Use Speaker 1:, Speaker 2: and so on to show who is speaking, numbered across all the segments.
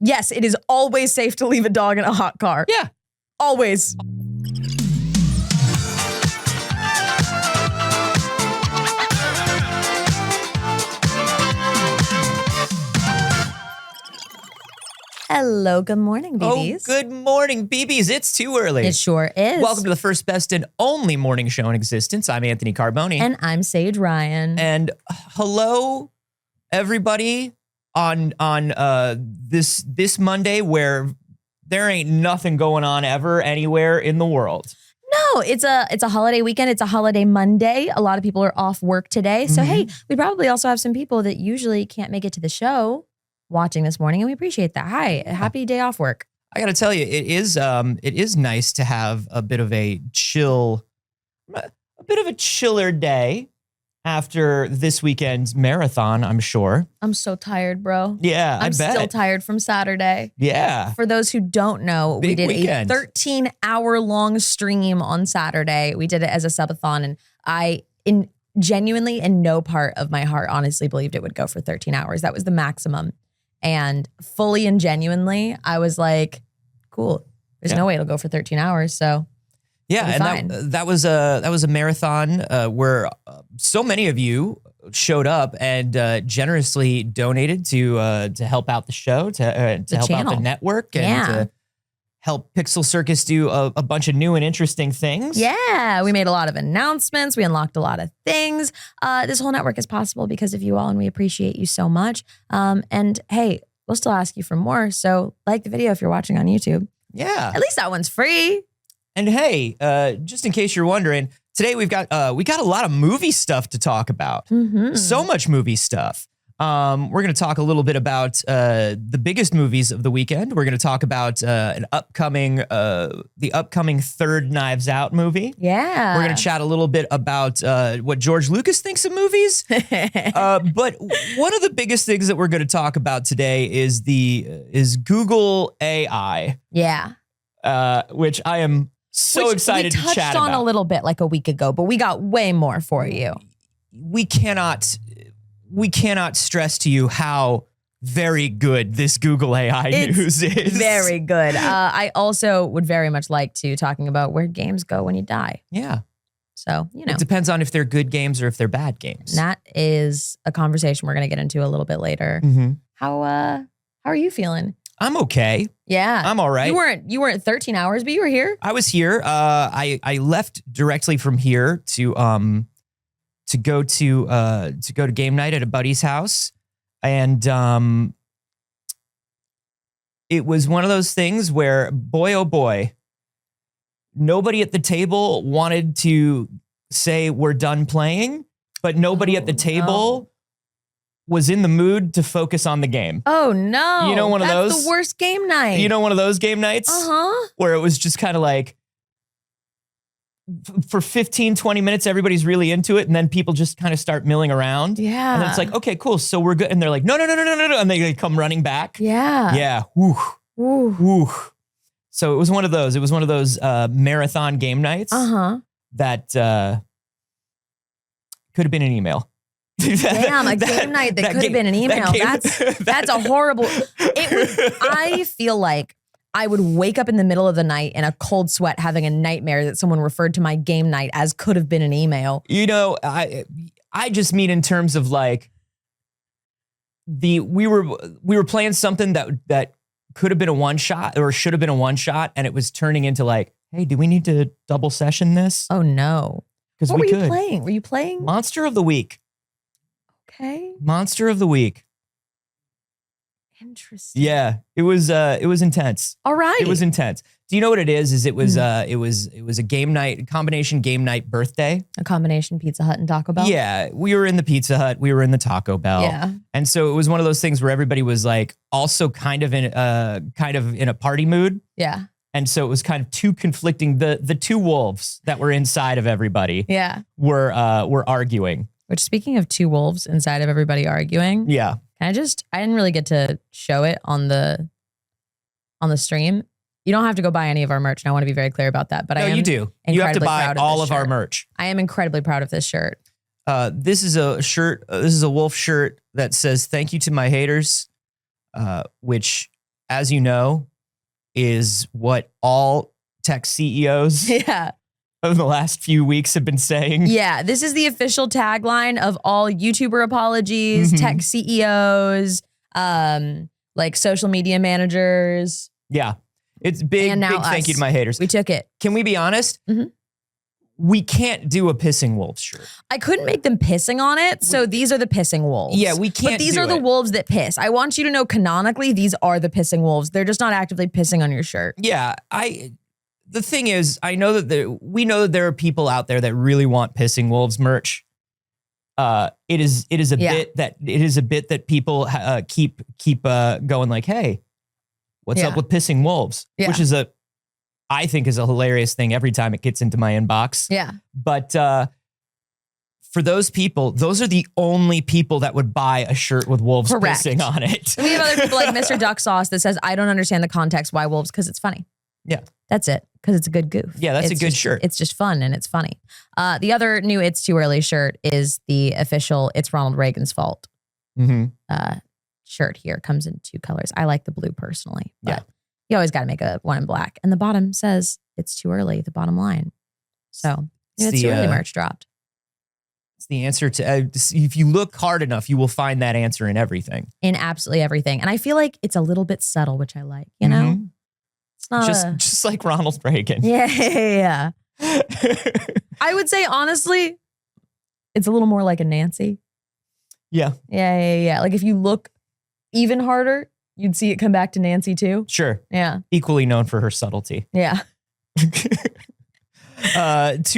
Speaker 1: Yes, it is always safe to leave a dog in a hot car.
Speaker 2: Yeah.
Speaker 1: Always. Hello, good morning, BBs.
Speaker 2: Oh, good morning, BBs. It's too early.
Speaker 1: It sure is.
Speaker 2: Welcome to the first, best, and only morning show in existence. I'm Anthony Carboni.
Speaker 1: And I'm Saige Ryan.
Speaker 2: And hello, everybody, on this Monday where there ain't nothing going on ever anywhere in the world.
Speaker 1: No, it's a holiday weekend. It's a holiday Monday. A lot of people are off work today. So, hey, we probably also have some people that usually can't make it to the show watching this morning, and we appreciate that. Hi, happy day off work.
Speaker 2: I got to tell you, it is nice to have a bit of a chiller day after this weekend's marathon, I'm sure.
Speaker 1: I'm so tired, bro.
Speaker 2: Yeah,
Speaker 1: I'm still tired from Saturday.
Speaker 2: Yeah.
Speaker 1: For those who don't know, we did
Speaker 2: weekend.
Speaker 1: a 13-hour-long stream on Saturday. We did it as a subathon, and I genuinely, in no part of my heart, honestly believed it would go for 13 hours. That was the maximum. And fully and genuinely, I was like, cool. There's no way it'll go for 13 hours. So
Speaker 2: yeah, and that was a marathon where so many of you showed up and generously donated to help out the show, to help
Speaker 1: channel.
Speaker 2: out the network, and to help Pixel Circus do a bunch of new and interesting things.
Speaker 1: Yeah, we made a lot of announcements. We unlocked a lot of things. This whole network is possible because of you all, and we appreciate you so much. And hey, we'll still ask you for more. So like the video if you're watching on YouTube.
Speaker 2: Yeah.
Speaker 1: At least that one's free.
Speaker 2: And hey, just in case you're wondering, today we got a lot of movie stuff to talk about. So much movie stuff. We're going to talk a little bit about the biggest movies of the weekend. We're going to talk about the upcoming third Knives Out movie.
Speaker 1: Yeah.
Speaker 2: We're going to chat a little bit about what George Lucas thinks of movies. But one of the biggest things that we're going to talk about today is Google AI.
Speaker 1: Yeah.
Speaker 2: Which I am so excited to chat about.
Speaker 1: We touched on a little bit like a week ago, but we got way more for you.
Speaker 2: We cannot stress to you how very good this Google AI news is.
Speaker 1: Very good. I also would very much like to talking about where games go when you die.
Speaker 2: Yeah.
Speaker 1: So,
Speaker 2: It depends on if they're good games or if they're bad games.
Speaker 1: That is a conversation we're going to get into a little bit later. How are you feeling?
Speaker 2: I'm okay.
Speaker 1: Yeah.
Speaker 2: I'm all right.
Speaker 1: You weren't 13 hours, but you were here.
Speaker 2: I was here. I left directly from here to go to game night at a buddy's house, and it was one of those things where, boy oh boy, nobody at the table wanted to say we're done playing, but nobody at the table was in the mood to focus on the game.
Speaker 1: Oh no.
Speaker 2: You know, one of those?
Speaker 1: That's the worst game night.
Speaker 2: You know, one of those game nights? Where it was just kind of like, for 15, 20 minutes, everybody's really into it. And then people just kind of start milling around.
Speaker 1: Yeah.
Speaker 2: And then it's like, okay, cool. So we're good. And they're like, no. And they come running back.
Speaker 1: Yeah.
Speaker 2: Yeah. Woo. Woo. So it was one of those. It was one of those marathon game nights that could have been an email.
Speaker 1: Damn, a game night that could have been an email. That's a horrible. I feel like I would wake up in the middle of the night in a cold sweat having a nightmare that someone referred to my game night as could have been an email.
Speaker 2: You know, I just mean in terms of like we were playing something that could have been a one shot or should have been a one shot, and it was turning into like, hey, do we need to double session this?
Speaker 1: Oh no.
Speaker 2: Because
Speaker 1: what were you playing? Were you playing
Speaker 2: Monster of the Week?
Speaker 1: Okay.
Speaker 2: Monster of the Week.
Speaker 1: Interesting.
Speaker 2: Yeah, it was intense.
Speaker 1: All right.
Speaker 2: It was intense. Do you know what it is? It was a game night, combination game night birthday.
Speaker 1: A combination Pizza Hut and Taco Bell?
Speaker 2: Yeah, we were in the Pizza Hut, we were in the Taco Bell.
Speaker 1: Yeah.
Speaker 2: And so it was one of those things where everybody was like also kind of in a party mood.
Speaker 1: Yeah.
Speaker 2: And so it was kind of two conflicting, the two wolves that were inside of everybody were arguing.
Speaker 1: Which, speaking of two wolves inside of everybody arguing,
Speaker 2: yeah,
Speaker 1: I didn't really get to show it on the stream. You don't have to go buy any of our merch, and I want to be very clear about that. But
Speaker 2: you do. You have to buy all of our merch.
Speaker 1: I am incredibly proud of this shirt.
Speaker 2: This is a shirt. This is a wolf shirt that says "Thank you to my haters," which as you know, is what all tech CEOs
Speaker 1: Yeah.
Speaker 2: of the last few weeks have been saying.
Speaker 1: Yeah. This is the official tagline of all YouTuber apologies, tech CEOs, like social media managers.
Speaker 2: Yeah. It's big thank you to my haters.
Speaker 1: We took it.
Speaker 2: Can we be honest? We can't do a pissing wolves shirt.
Speaker 1: I couldn't make them pissing on it, so these are the pissing wolves.
Speaker 2: Yeah, we can't.
Speaker 1: But these
Speaker 2: do
Speaker 1: are the
Speaker 2: it.
Speaker 1: wolves that piss. I want you to know canonically, these are the pissing wolves. They're just not actively pissing on your shirt.
Speaker 2: Yeah, the thing is, I know that we know that there are people out there that really want pissing wolves merch. It is a bit that people keep going like, hey, what's up with pissing wolves?
Speaker 1: Yeah.
Speaker 2: Which is I think is a hilarious thing every time it gets into my inbox.
Speaker 1: Yeah.
Speaker 2: But for those people, those are the only people that would buy a shirt with wolves pissing on it.
Speaker 1: And we have other people like Mr. Duck Sauce that says, I don't understand the context why wolves, because it's funny.
Speaker 2: Yeah.
Speaker 1: That's it. Because it's a good goof.
Speaker 2: Yeah, that's
Speaker 1: it's
Speaker 2: a good
Speaker 1: just,
Speaker 2: shirt.
Speaker 1: It's just fun and it's funny. The other new It's Too Early shirt is the official It's Ronald Reagan's Fault shirt here. Comes in 2 colors. I like the blue personally. But you always got to make one in black. And the bottom says It's Too Early, the bottom line. So It's Too Early merch dropped.
Speaker 2: It's the answer to, if you look hard enough, you will find that answer in everything.
Speaker 1: In absolutely everything. And I feel like it's a little bit subtle, which I like, you know? It's not
Speaker 2: just like Ronald Reagan.
Speaker 1: Yeah. I would say, honestly, it's a little more like a Nancy.
Speaker 2: Yeah.
Speaker 1: Yeah. Like if you look even harder, you'd see it come back to Nancy too.
Speaker 2: Sure.
Speaker 1: Yeah.
Speaker 2: Equally known for her subtlety.
Speaker 1: Yeah.
Speaker 2: 2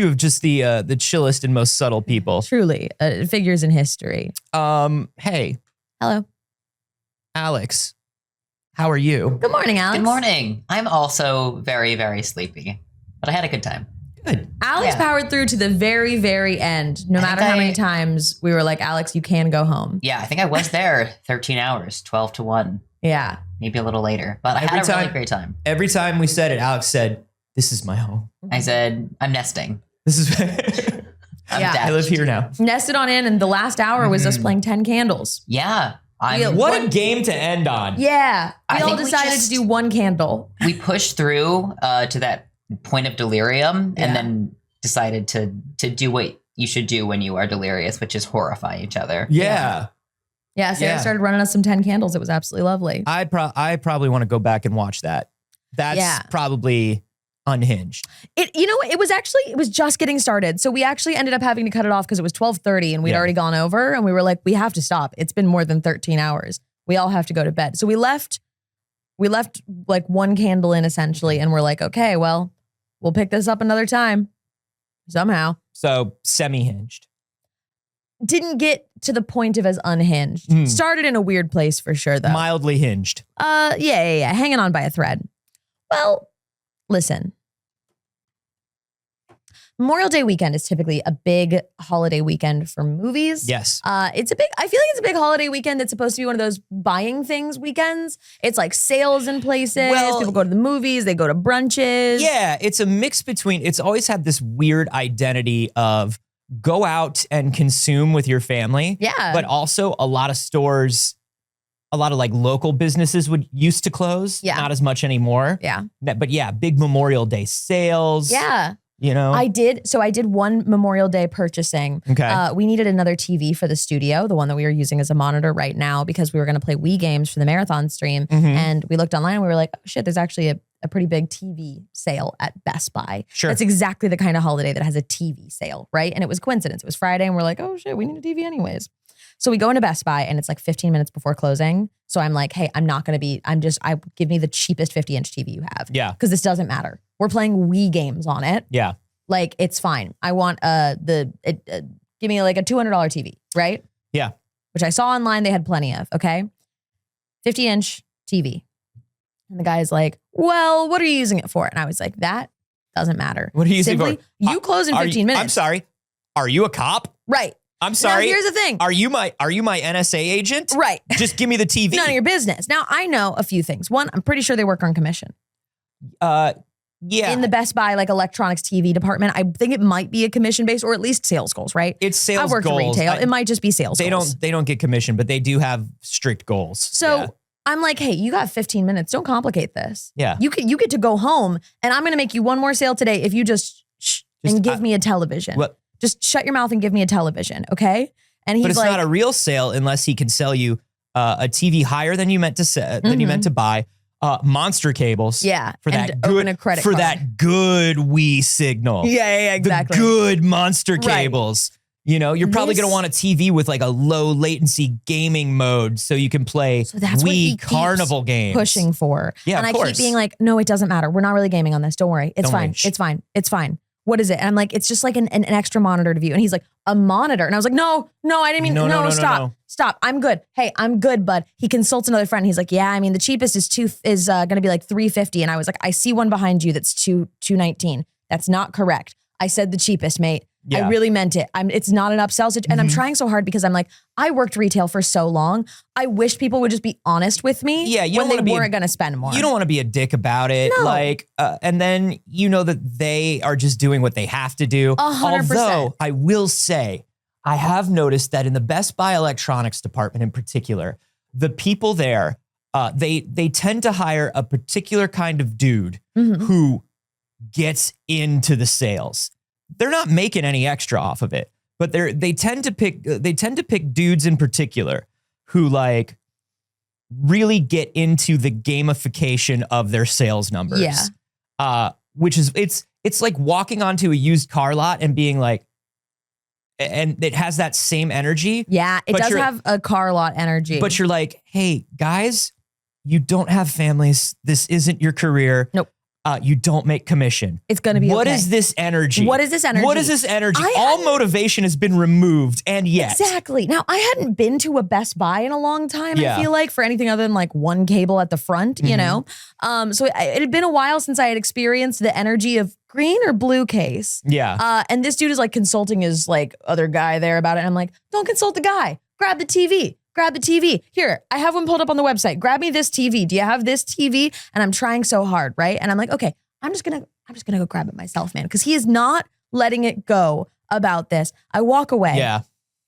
Speaker 2: of just the chillest and most subtle people.
Speaker 1: Truly. Figures in history.
Speaker 2: Hey.
Speaker 1: Hello.
Speaker 2: Alex. How are you?
Speaker 1: Good morning, Alex.
Speaker 3: Good morning. I'm also very, very sleepy, but I had a good time.
Speaker 2: Good.
Speaker 1: Alex powered through to the very, very end. No matter how many times we were like, Alex, you can go home.
Speaker 3: Yeah, I think I was there 13 hours, 12 to 1.
Speaker 1: Yeah.
Speaker 3: Maybe a little later, but I had a really great time.
Speaker 2: Every time we said it, Alex said, this is my home.
Speaker 3: I said, I'm nesting.
Speaker 2: This is
Speaker 3: I
Speaker 2: live here now.
Speaker 1: Nested on in, and the last hour was us playing 10 candles.
Speaker 3: Yeah.
Speaker 2: What a game to end on.
Speaker 1: Yeah. We
Speaker 3: I
Speaker 1: all
Speaker 3: think we
Speaker 1: decided to do 1 candle.
Speaker 3: We pushed through to that point of delirium and then decided to do what you should do when you are delirious, which is horrify each other.
Speaker 2: Yeah.
Speaker 1: Yeah, Sarah started running us some 10 candles. It was absolutely lovely.
Speaker 2: I probably want to go back and watch that. That's probably unhinged.
Speaker 1: It was just getting started. So we actually ended up having to cut it off because it was 12:30 and we'd already gone over, and we were like, we have to stop. It's been more than 13 hours. We all have to go to bed. So we left like 1 candle in essentially, and we're like, okay, well, we'll pick this up another time somehow.
Speaker 2: So semi-hinged.
Speaker 1: Didn't get to the point of as unhinged. Started in a weird place for sure though.
Speaker 2: Mildly hinged.
Speaker 1: Yeah. Hanging on by a thread. Well, listen. Memorial Day weekend is typically a big holiday weekend for movies.
Speaker 2: Yes.
Speaker 1: I feel like it's a big holiday weekend that's supposed to be one of those buying things weekends. It's like sales in places. People go to the movies, they go to brunches.
Speaker 2: Yeah, it's a mix between, it's always had this weird identity of go out and consume with your family.
Speaker 1: Yeah.
Speaker 2: But also a lot of stores, a lot of like local businesses used to close.
Speaker 1: Yeah.
Speaker 2: Not as much anymore.
Speaker 1: Yeah.
Speaker 2: But yeah, big Memorial Day sales.
Speaker 1: Yeah.
Speaker 2: You know?
Speaker 1: I did 1 Memorial Day purchasing.
Speaker 2: Okay.
Speaker 1: We needed another TV for the studio, the one that we are using as a monitor right now, because we were going to play Wii games for the marathon stream. And we looked online and we were like, oh shit, there's actually a pretty big TV sale at Best Buy.
Speaker 2: Sure.
Speaker 1: That's exactly the kind of holiday that has a TV sale, right? And it was coincidence. It was Friday and we're like, oh shit, we need a TV anyways. So we go into Best Buy and it's like 15 minutes before closing. So I'm like, hey, give me the cheapest 50-inch TV you have.
Speaker 2: Yeah.
Speaker 1: Because this doesn't matter. We're playing Wii games on it.
Speaker 2: Yeah.
Speaker 1: Like, it's fine. I want give me like a $200 TV, right?
Speaker 2: Yeah.
Speaker 1: Which I saw online they had plenty of, okay? 50-inch TV. And the guy's like, well, what are you using it for? And I was like, that doesn't matter.
Speaker 2: What are you using
Speaker 1: Simply,
Speaker 2: it for?
Speaker 1: you close in 15 minutes.
Speaker 2: I'm sorry. Are you a cop?
Speaker 1: Right.
Speaker 2: I'm sorry.
Speaker 1: Now, here's the thing.
Speaker 2: Are you my NSA agent?
Speaker 1: Right.
Speaker 2: Just give me the TV.
Speaker 1: None of your business. Now, I know a few things. One, I'm pretty sure they work on commission.
Speaker 2: Yeah.
Speaker 1: In the Best Buy, like electronics TV department, I think it might be a commission based or at least sales goals, right?
Speaker 2: It's sales
Speaker 1: goals. I worked in retail. It might just be sales goals.
Speaker 2: They don't get commission, but they do have strict goals.
Speaker 1: So I'm like, hey, you got 15 minutes. Don't complicate this.
Speaker 2: Yeah.
Speaker 1: You get to go home, and I'm going to make you one more sale today if you just and give me a television.
Speaker 2: What?
Speaker 1: Just shut your mouth and give me a television, okay? And he's
Speaker 2: But it's
Speaker 1: like,
Speaker 2: not a real sale unless he can sell you a TV higher than you meant to buy. Monster cables.
Speaker 1: Yeah,
Speaker 2: For
Speaker 1: and
Speaker 2: that
Speaker 1: open
Speaker 2: good
Speaker 1: a credit
Speaker 2: for
Speaker 1: card.
Speaker 2: that good Wii signal.
Speaker 1: Yeah, exactly.
Speaker 2: The good monster
Speaker 1: Right.
Speaker 2: cables. You know, you're probably
Speaker 1: This-
Speaker 2: going to want a TV with like a low latency gaming mode so you can play
Speaker 1: So that's what he
Speaker 2: Wii
Speaker 1: keeps
Speaker 2: Carnival games.
Speaker 1: pushing for.
Speaker 2: Yeah,
Speaker 1: and
Speaker 2: of
Speaker 1: I
Speaker 2: course.
Speaker 1: keep being like, no, it doesn't matter. We're not really gaming on this. Don't worry. It's
Speaker 2: Don't
Speaker 1: fine.
Speaker 2: worry. Shh.
Speaker 1: It's fine. It's fine. What is it? And I'm like, it's just like an extra monitor to view. And he's like, a monitor. And I was like, no, I didn't mean,
Speaker 2: No,
Speaker 1: stop. Stop. I'm good. Hey, I'm good, bud. He consults another friend. He's like, yeah, I mean, the cheapest is going to be like $350. And I was like, I see one behind you that's $219. That's not correct. I said the cheapest, mate.
Speaker 2: Yeah.
Speaker 1: I really meant it. It's not an upsell. And I'm trying so hard because I'm like, I worked retail for so long. I wish people would just be honest with me
Speaker 2: Yeah, you
Speaker 1: when
Speaker 2: don't
Speaker 1: they
Speaker 2: wanna be
Speaker 1: weren't going to spend more.
Speaker 2: You don't want to be a dick about it.
Speaker 1: No.
Speaker 2: Like, and then you know that they are just doing what they have to do.
Speaker 1: 100%.
Speaker 2: Although I will say, I have noticed that in the Best Buy electronics department in particular, the people there, they tend to hire a particular kind of dude who gets into the sales. They're not making any extra off of it, but they tend to pick dudes in particular who like really get into the gamification of their sales numbers.
Speaker 1: Yeah.
Speaker 2: Which is it's like walking onto a used car lot and being like, and it has that same energy.
Speaker 1: Yeah, it
Speaker 2: But
Speaker 1: does
Speaker 2: you're-
Speaker 1: have a car lot energy.
Speaker 2: But you're like, hey guys, you don't have families. This isn't your career.
Speaker 1: Nope.
Speaker 2: You don't make commission.
Speaker 1: It's going to be
Speaker 2: What
Speaker 1: okay.
Speaker 2: is this energy?
Speaker 1: What is this energy?
Speaker 2: What is this energy?
Speaker 1: I
Speaker 2: All
Speaker 1: hadn't-
Speaker 2: motivation has been removed, and yet
Speaker 1: Exactly. Now, I hadn't been to a Best Buy in a long time,
Speaker 2: Yeah.
Speaker 1: I feel like, for anything other than like one cable at the front, you know? So it had been a while since I had experienced the energy of green or blue case.
Speaker 2: Yeah.
Speaker 1: And this dude is like consulting his like other guy there about it. And I'm like, don't consult the guy. Grab the TV. Grab the TV. Here, I have one pulled up on the website. Grab me this TV. Do you have this TV? And I'm trying so hard, right? And I'm like, okay, I'm just gonna go grab it myself, man. Because he is not letting it go about this. I walk away.
Speaker 2: Yeah.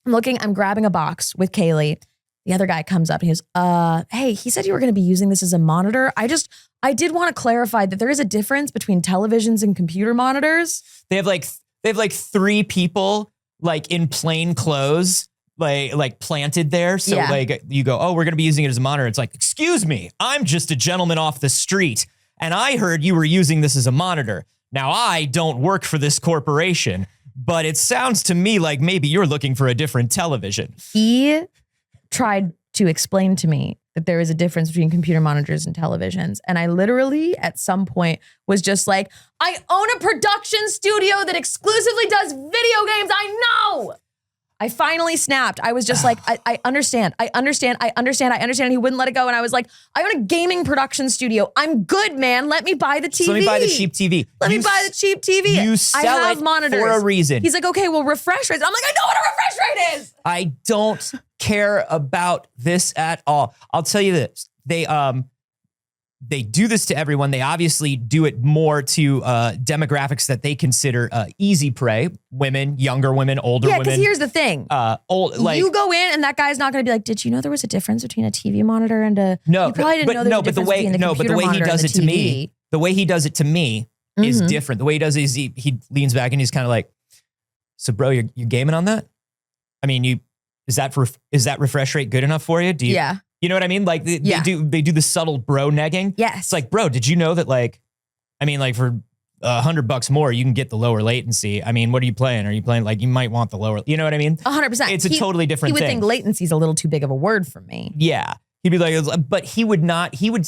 Speaker 1: I'm grabbing a box with Kaylee. The other guy comes up and he goes, hey, he said you were going to be using this as a monitor. I did want to clarify that there is a difference between televisions and computer monitors.
Speaker 2: They have like three people like in plain clothes, like planted there. So
Speaker 1: Yeah.
Speaker 2: like you go, oh, we're gonna be using it as a monitor. It's like, excuse me, I'm just a gentleman off the street, and I heard you were using this as a monitor. Now I don't work for this corporation, but it sounds to me like maybe you're looking for a different television.
Speaker 1: He tried to explain to me that there is a difference between computer monitors and televisions. And I literally, at some point, was just like, I own a production studio that exclusively does video games. I know. I finally snapped. I was just like, I understand. And he wouldn't let it go. And I was like, I own a gaming production studio. I'm good, man. Let me buy the TV.
Speaker 2: So let me buy the cheap TV.
Speaker 1: Let me buy the cheap TV.
Speaker 2: You
Speaker 1: I
Speaker 2: sell
Speaker 1: have
Speaker 2: it
Speaker 1: monitors
Speaker 2: for a reason.
Speaker 1: He's like, okay, well, refresh rates. I'm like, I know what a refresh rate is.
Speaker 2: I don't care about this at all. I'll tell you this. They do this to everyone. They obviously do it more to demographics that they consider easy prey. Women, younger women, older
Speaker 1: Yeah,
Speaker 2: women.
Speaker 1: because here's the thing. You go in and that guy's not going to be like, did you know there was a difference between a TV monitor and a...
Speaker 2: No,
Speaker 1: you probably didn't know there was a difference between the computer
Speaker 2: way he
Speaker 1: monitor
Speaker 2: does
Speaker 1: and
Speaker 2: it
Speaker 1: the
Speaker 2: to me,
Speaker 1: TV.
Speaker 2: the way he does it to me is
Speaker 1: Mhm.
Speaker 2: different. The way he does it is he leans back and he's kind of like, so bro, you're gaming on that? I mean, is that refresh rate good enough for you? Do you?
Speaker 1: Yeah.
Speaker 2: You know what I mean? Like they do the subtle bro negging.
Speaker 1: Yes.
Speaker 2: It's like, bro, did you know that like, I mean, like for $100 more, you can get the lower latency. I mean, what are you playing? Are you playing like you might want the lower, you know what I mean?
Speaker 1: 100%.
Speaker 2: It's a totally different
Speaker 1: He would
Speaker 2: thing.
Speaker 1: think latency is a little too big of a word for me.
Speaker 2: Yeah. He'd be like, but he would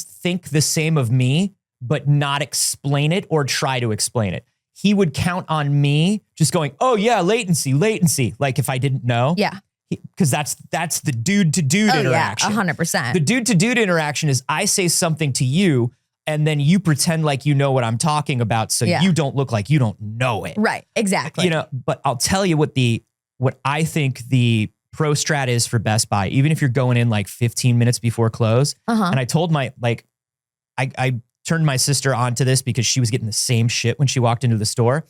Speaker 2: think the same of me, but not explain it or try to explain it. He would count on me just going, oh yeah, latency. Like if I didn't know.
Speaker 1: Yeah.
Speaker 2: Because that's the dude to dude interaction.
Speaker 1: Yeah, 100%.
Speaker 2: The dude to dude interaction is I say something to you and then you pretend like you know what I'm talking about so
Speaker 1: Yeah.
Speaker 2: you don't look like you don't know it.
Speaker 1: Right. Exactly.
Speaker 2: You know, but I'll tell you what I think the pro strat is for Best Buy, even if you're going in like 15 minutes before close. And I told I turned my sister onto this because she was getting the same shit when she walked into the store.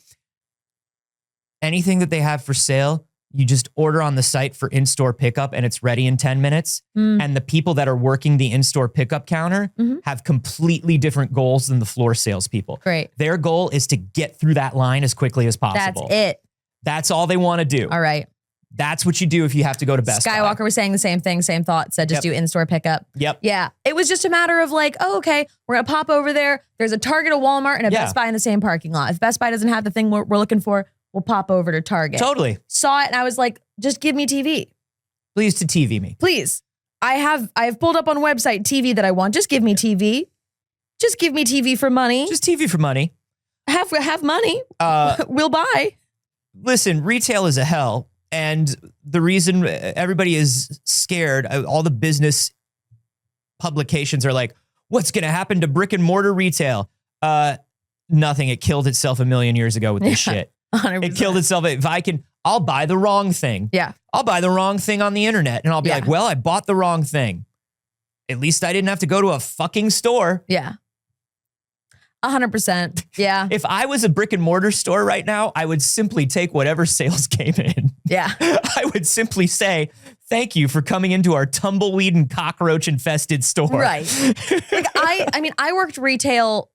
Speaker 2: Anything that they have for sale, you just order on the site for in-store pickup and it's ready in 10 minutes. And the people that are working the in-store pickup counter have completely different goals than the floor salespeople.
Speaker 1: Great.
Speaker 2: Their goal is to get through that line as quickly as possible.
Speaker 1: That's it.
Speaker 2: That's all they want to do.
Speaker 1: All right.
Speaker 2: That's what you do if you have to go to Best Buy.
Speaker 1: Skywalker was saying the same thing, same thought, said just do in-store pickup.
Speaker 2: Yep.
Speaker 1: Yeah. It was just a matter of like, oh, okay, we're going to pop over there. There's a Target, a Walmart, and a Best Buy in the same parking lot. If Best Buy doesn't have the thing we're looking for, we'll pop over to Target.
Speaker 2: Totally.
Speaker 1: Saw it and I was like, just give me TV.
Speaker 2: Please to TV me.
Speaker 1: Please. I have pulled up on website TV that I want. Just give me TV. Just give me TV for money.
Speaker 2: Just TV for money.
Speaker 1: Have money. We'll buy.
Speaker 2: Listen, retail is a hell. And the reason everybody is scared, all the business publications are like, what's going to happen to brick and mortar retail? Nothing. It killed itself a million years ago with this shit.
Speaker 1: 100%.
Speaker 2: It killed itself. I'll buy the wrong thing.
Speaker 1: Yeah.
Speaker 2: I'll buy the wrong thing on the internet and I'll be like, well, I bought the wrong thing. At least I didn't have to go to a fucking store.
Speaker 1: Yeah. 100%. Yeah.
Speaker 2: If I was a brick and mortar store right now, I would simply take whatever sales came in.
Speaker 1: Yeah.
Speaker 2: I would simply say, thank you for coming into our tumbleweed and cockroach infested store.
Speaker 1: Right. Like I worked retail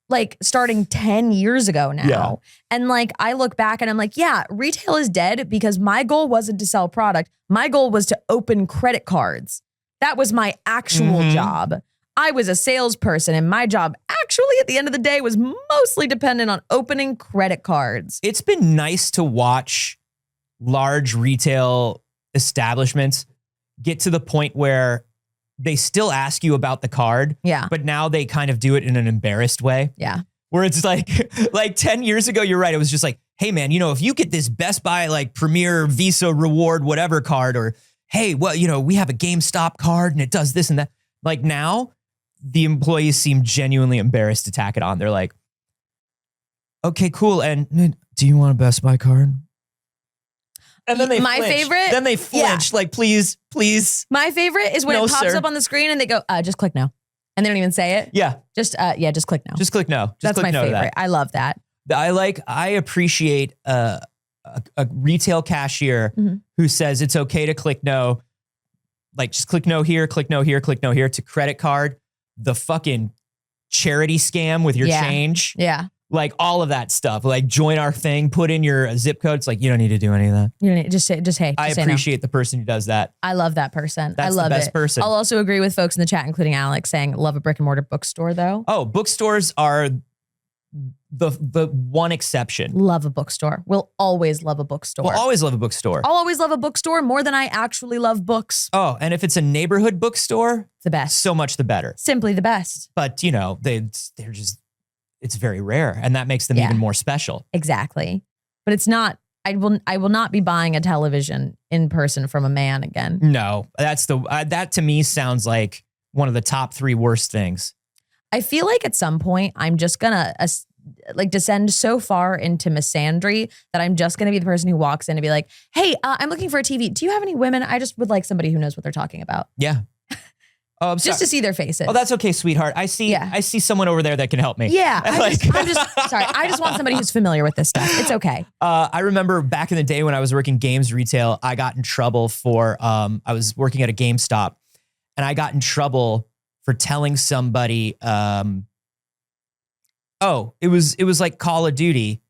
Speaker 1: like starting 10 years ago now.
Speaker 2: Yeah.
Speaker 1: And like, I look back and I'm like, yeah, retail is dead because my goal wasn't to sell product. My goal was to open credit cards. That was my actual job. I was a salesperson and my job actually at the end of the day was mostly dependent on opening credit cards.
Speaker 2: It's been nice to watch large retail establishments get to the point where they still ask you about the card.
Speaker 1: Yeah.
Speaker 2: But now they kind of do it in an embarrassed way.
Speaker 1: Yeah.
Speaker 2: Where it's like 10 years ago, you're right. It was just like, hey man, if you get this Best Buy, like Premier Visa reward, whatever card, or hey, well, we have a GameStop card and it does this and that. Like now, the employees seem genuinely embarrassed to tack it on. They're like, okay, cool. And do you want a Best Buy card? And then they
Speaker 1: My
Speaker 2: flinch.
Speaker 1: favorite?
Speaker 2: Then they flinch. Like, please.
Speaker 1: My favorite is when
Speaker 2: No,
Speaker 1: it pops
Speaker 2: sir.
Speaker 1: up on the screen and they go, just click no. And they don't even say it.
Speaker 2: Yeah.
Speaker 1: Just click no.
Speaker 2: Just click no. Just
Speaker 1: That's
Speaker 2: click
Speaker 1: my
Speaker 2: no to
Speaker 1: favorite.
Speaker 2: that.
Speaker 1: I love that.
Speaker 2: I appreciate a retail cashier who says it's okay to click no. Like just click no here, click no here, click no here to credit card. The fucking charity scam with your change.
Speaker 1: Yeah.
Speaker 2: Like all of that stuff. Like join our thing, put in your zip code. It's like, you don't need to do any of that.
Speaker 1: You know, just hey.
Speaker 2: I
Speaker 1: say no.
Speaker 2: appreciate the person who does that.
Speaker 1: I love that person.
Speaker 2: That's
Speaker 1: I love
Speaker 2: the best
Speaker 1: it.
Speaker 2: person.
Speaker 1: I'll also agree with folks in the chat, including Alex, saying love a brick and mortar bookstore though.
Speaker 2: Oh, bookstores are the one exception.
Speaker 1: Love a bookstore. We'll always love a bookstore.
Speaker 2: We'll always love a bookstore.
Speaker 1: I'll always love a bookstore more than I actually love books.
Speaker 2: Oh, and if it's a neighborhood bookstore,
Speaker 1: It's the best.
Speaker 2: so much the better.
Speaker 1: Simply the best.
Speaker 2: But they're just, it's very rare, and that makes them even more special.
Speaker 1: Exactly. But it's not. I will not be buying a television in person from a man again.
Speaker 2: No, that's that to me sounds like one of the top 3 worst things.
Speaker 1: I feel like at some point I'm just gonna descend so far into misandry that I'm just gonna be the person who walks in and be like, "Hey, I'm looking for a TV. Do you have any women? I just would like somebody who knows what they're talking about."
Speaker 2: Yeah. Oh, I'm
Speaker 1: just
Speaker 2: sorry.
Speaker 1: to see their faces.
Speaker 2: Oh, that's okay, sweetheart. I see someone over there that can help me.
Speaker 1: Yeah. I'm just sorry. I just want somebody who's familiar with this stuff. It's okay.
Speaker 2: I remember back in the day when I was working games retail, I got in trouble for I was working at a GameStop, and I got in trouble for telling somebody it was like Call of Duty,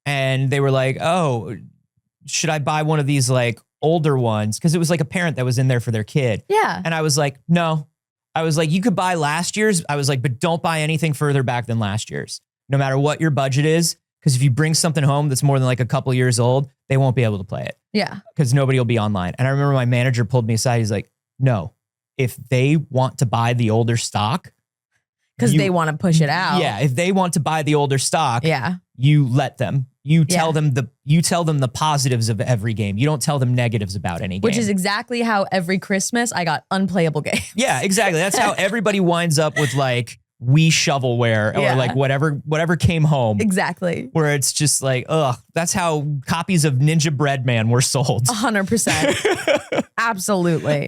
Speaker 2: and they were like, "Oh, should I buy one of these like older ones?" Because it was like a parent that was in there for their kid.
Speaker 1: Yeah.
Speaker 2: And I was like, no. I was like, you could buy last year's. I was like, but don't buy anything further back than last year's, no matter what your budget is. Because if you bring something home that's more than like a couple years old, they won't be able to play it.
Speaker 1: Yeah.
Speaker 2: Because nobody will be online. And I remember my manager pulled me aside. He's like, no, if they want to buy the older stock.
Speaker 1: Because they want to push it out.
Speaker 2: Yeah. If they want to buy the older stock, you let them. You tell them the positives of every game. You don't tell them negatives about any game.
Speaker 1: Which is exactly how every Christmas I got unplayable games.
Speaker 2: Yeah, exactly. That's how everybody winds up with like Wii shovelware or like whatever came home.
Speaker 1: Exactly.
Speaker 2: Where it's just like, ugh, that's how copies of Ninja Breadman were sold.
Speaker 1: 100%. Absolutely.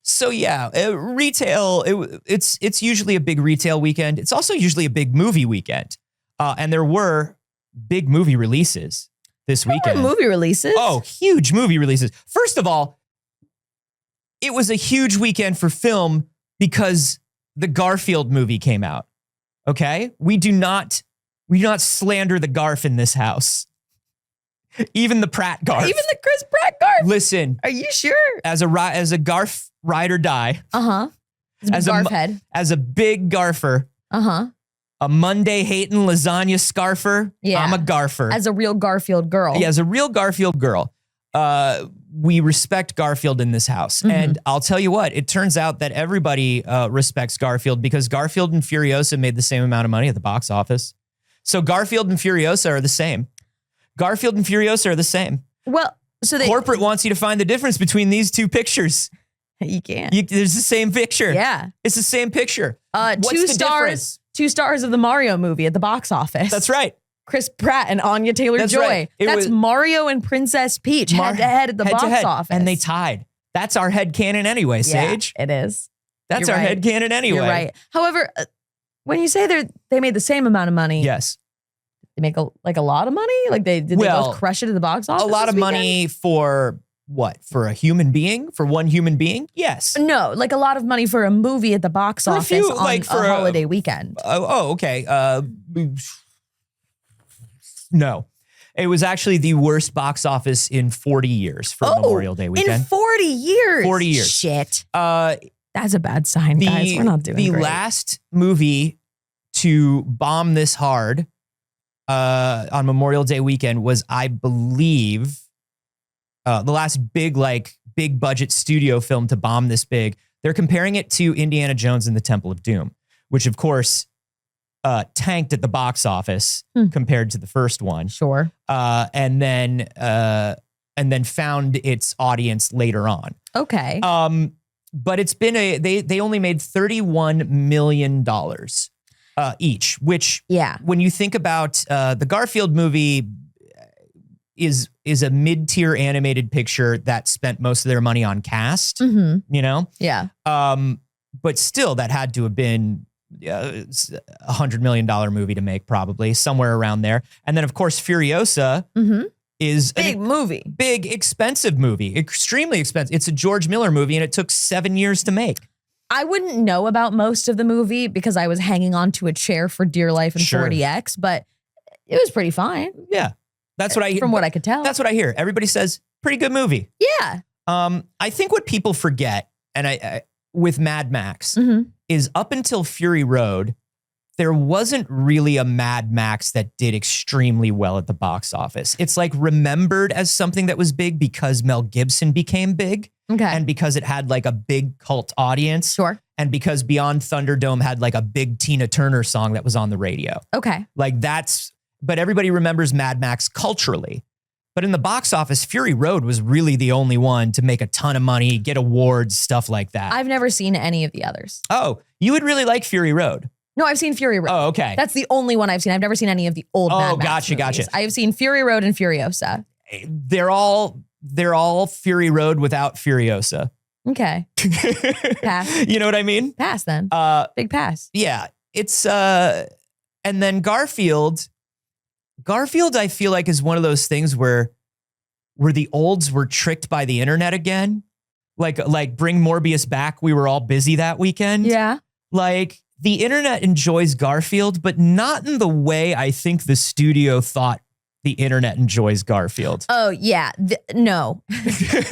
Speaker 2: So yeah, retail, it's usually a big retail weekend. It's also usually a big movie weekend. And there were big movie releases. this weekend.
Speaker 1: Movie releases.
Speaker 2: Oh, huge movie releases. First of all, it was a huge weekend for film because the Garfield movie came out. Okay? We do not slander the Garf in this house. Even the Pratt Garf.
Speaker 1: Even the Chris Pratt Garf.
Speaker 2: Listen.
Speaker 1: Are you sure?
Speaker 2: As a Garf ride or die.
Speaker 1: Uh-huh. As a Garf head.
Speaker 2: As a big Garfer.
Speaker 1: Uh-huh.
Speaker 2: A Monday hating lasagna scarfer.
Speaker 1: Yeah.
Speaker 2: I'm a Garfer.
Speaker 1: As a real Garfield girl.
Speaker 2: Yeah, as a real Garfield girl. We respect Garfield in this house.
Speaker 1: Mm-hmm.
Speaker 2: And I'll tell you what, it turns out that everybody respects Garfield because Garfield and Furiosa made the same amount of money at the box office. So Garfield and Furiosa are the same. Garfield and Furiosa are the same.
Speaker 1: Well, so
Speaker 2: Corporate wants you to find the difference between these two pictures.
Speaker 1: You can't.
Speaker 2: There's the same picture.
Speaker 1: Yeah.
Speaker 2: It's the same picture. What's
Speaker 1: two
Speaker 2: the
Speaker 1: stars.
Speaker 2: difference?
Speaker 1: 2 stars of the Mario movie at the box office.
Speaker 2: That's right.
Speaker 1: Chris Pratt and Anya Taylor-Joy.
Speaker 2: Right.
Speaker 1: That's Mario and Princess Peach head to head at the box office.
Speaker 2: And they tied. That's our headcanon anyway, Saige.
Speaker 1: Yeah, it is.
Speaker 2: That's
Speaker 1: You're
Speaker 2: our
Speaker 1: right.
Speaker 2: headcanon anyway.
Speaker 1: You're right. However, when you say they made the same amount of money,
Speaker 2: Yes.
Speaker 1: they make a lot of money? Like they both crush it at the box office?
Speaker 2: A lot of money for what? For a human being? For one human being? Yes.
Speaker 1: No, like a lot of money for a movie at the box office on a holiday weekend.
Speaker 2: Okay. No. It was actually the worst box office in 40 years for Memorial Day weekend.
Speaker 1: In 40 years?
Speaker 2: 40 years.
Speaker 1: Shit. That's a bad sign, guys. We're not doing
Speaker 2: the
Speaker 1: great.
Speaker 2: last movie to bomb this hard on Memorial Day weekend was, I believe, the last big budget studio film to bomb this big. They're comparing it to Indiana Jones and the Temple of Doom, which of course tanked at the box office compared to the first one.
Speaker 1: Sure.
Speaker 2: And then found its audience later on.
Speaker 1: Okay.
Speaker 2: But it's been they only made $31 million each, which when you think about the Garfield movie is a mid-tier animated picture that spent most of their money on cast, you know?
Speaker 1: Yeah.
Speaker 2: But still that had to have been $100 million movie to make, probably somewhere around there. And then of course Furiosa is big, expensive movie, extremely expensive. It's a George Miller movie and it took 7 years to make.
Speaker 1: I wouldn't know about most of the movie because I was hanging on to a chair for dear life in 40X, but it was pretty fine.
Speaker 2: Yeah. That's what I hear.
Speaker 1: From what I could tell.
Speaker 2: That's what I hear. Everybody says, pretty good movie.
Speaker 1: Yeah.
Speaker 2: I think what people forget, and I with Mad Max, is up until Fury Road, there wasn't really a Mad Max that did extremely well at the box office. It's like remembered as something that was big because Mel Gibson became big.
Speaker 1: Okay.
Speaker 2: And because it had like a big cult audience.
Speaker 1: Sure.
Speaker 2: And because Beyond Thunderdome had like a big Tina Turner song that was on the radio.
Speaker 1: Okay.
Speaker 2: Like but everybody remembers Mad Max culturally. But in the box office, Fury Road was really the only one to make a ton of money, get awards, stuff like that.
Speaker 1: I've never seen any of the others.
Speaker 2: Oh, you would really like Fury Road.
Speaker 1: No, I've seen Fury Road.
Speaker 2: Oh, okay.
Speaker 1: That's the only one I've seen. I've never seen any of the old Mad Max movies.
Speaker 2: Gotcha.
Speaker 1: I have seen Fury Road and Furiosa.
Speaker 2: They're all Fury Road without Furiosa.
Speaker 1: Okay. Pass.
Speaker 2: You know what I mean?
Speaker 1: Pass then. Big pass.
Speaker 2: Yeah. It's and then Garfield, I feel like is one of those things where the olds were tricked by the internet again. Like bring Morbius back. We were all busy that weekend.
Speaker 1: Yeah.
Speaker 2: Like the internet enjoys Garfield, but not in the way I think the studio thought the internet enjoys Garfield.
Speaker 1: Oh, yeah. No.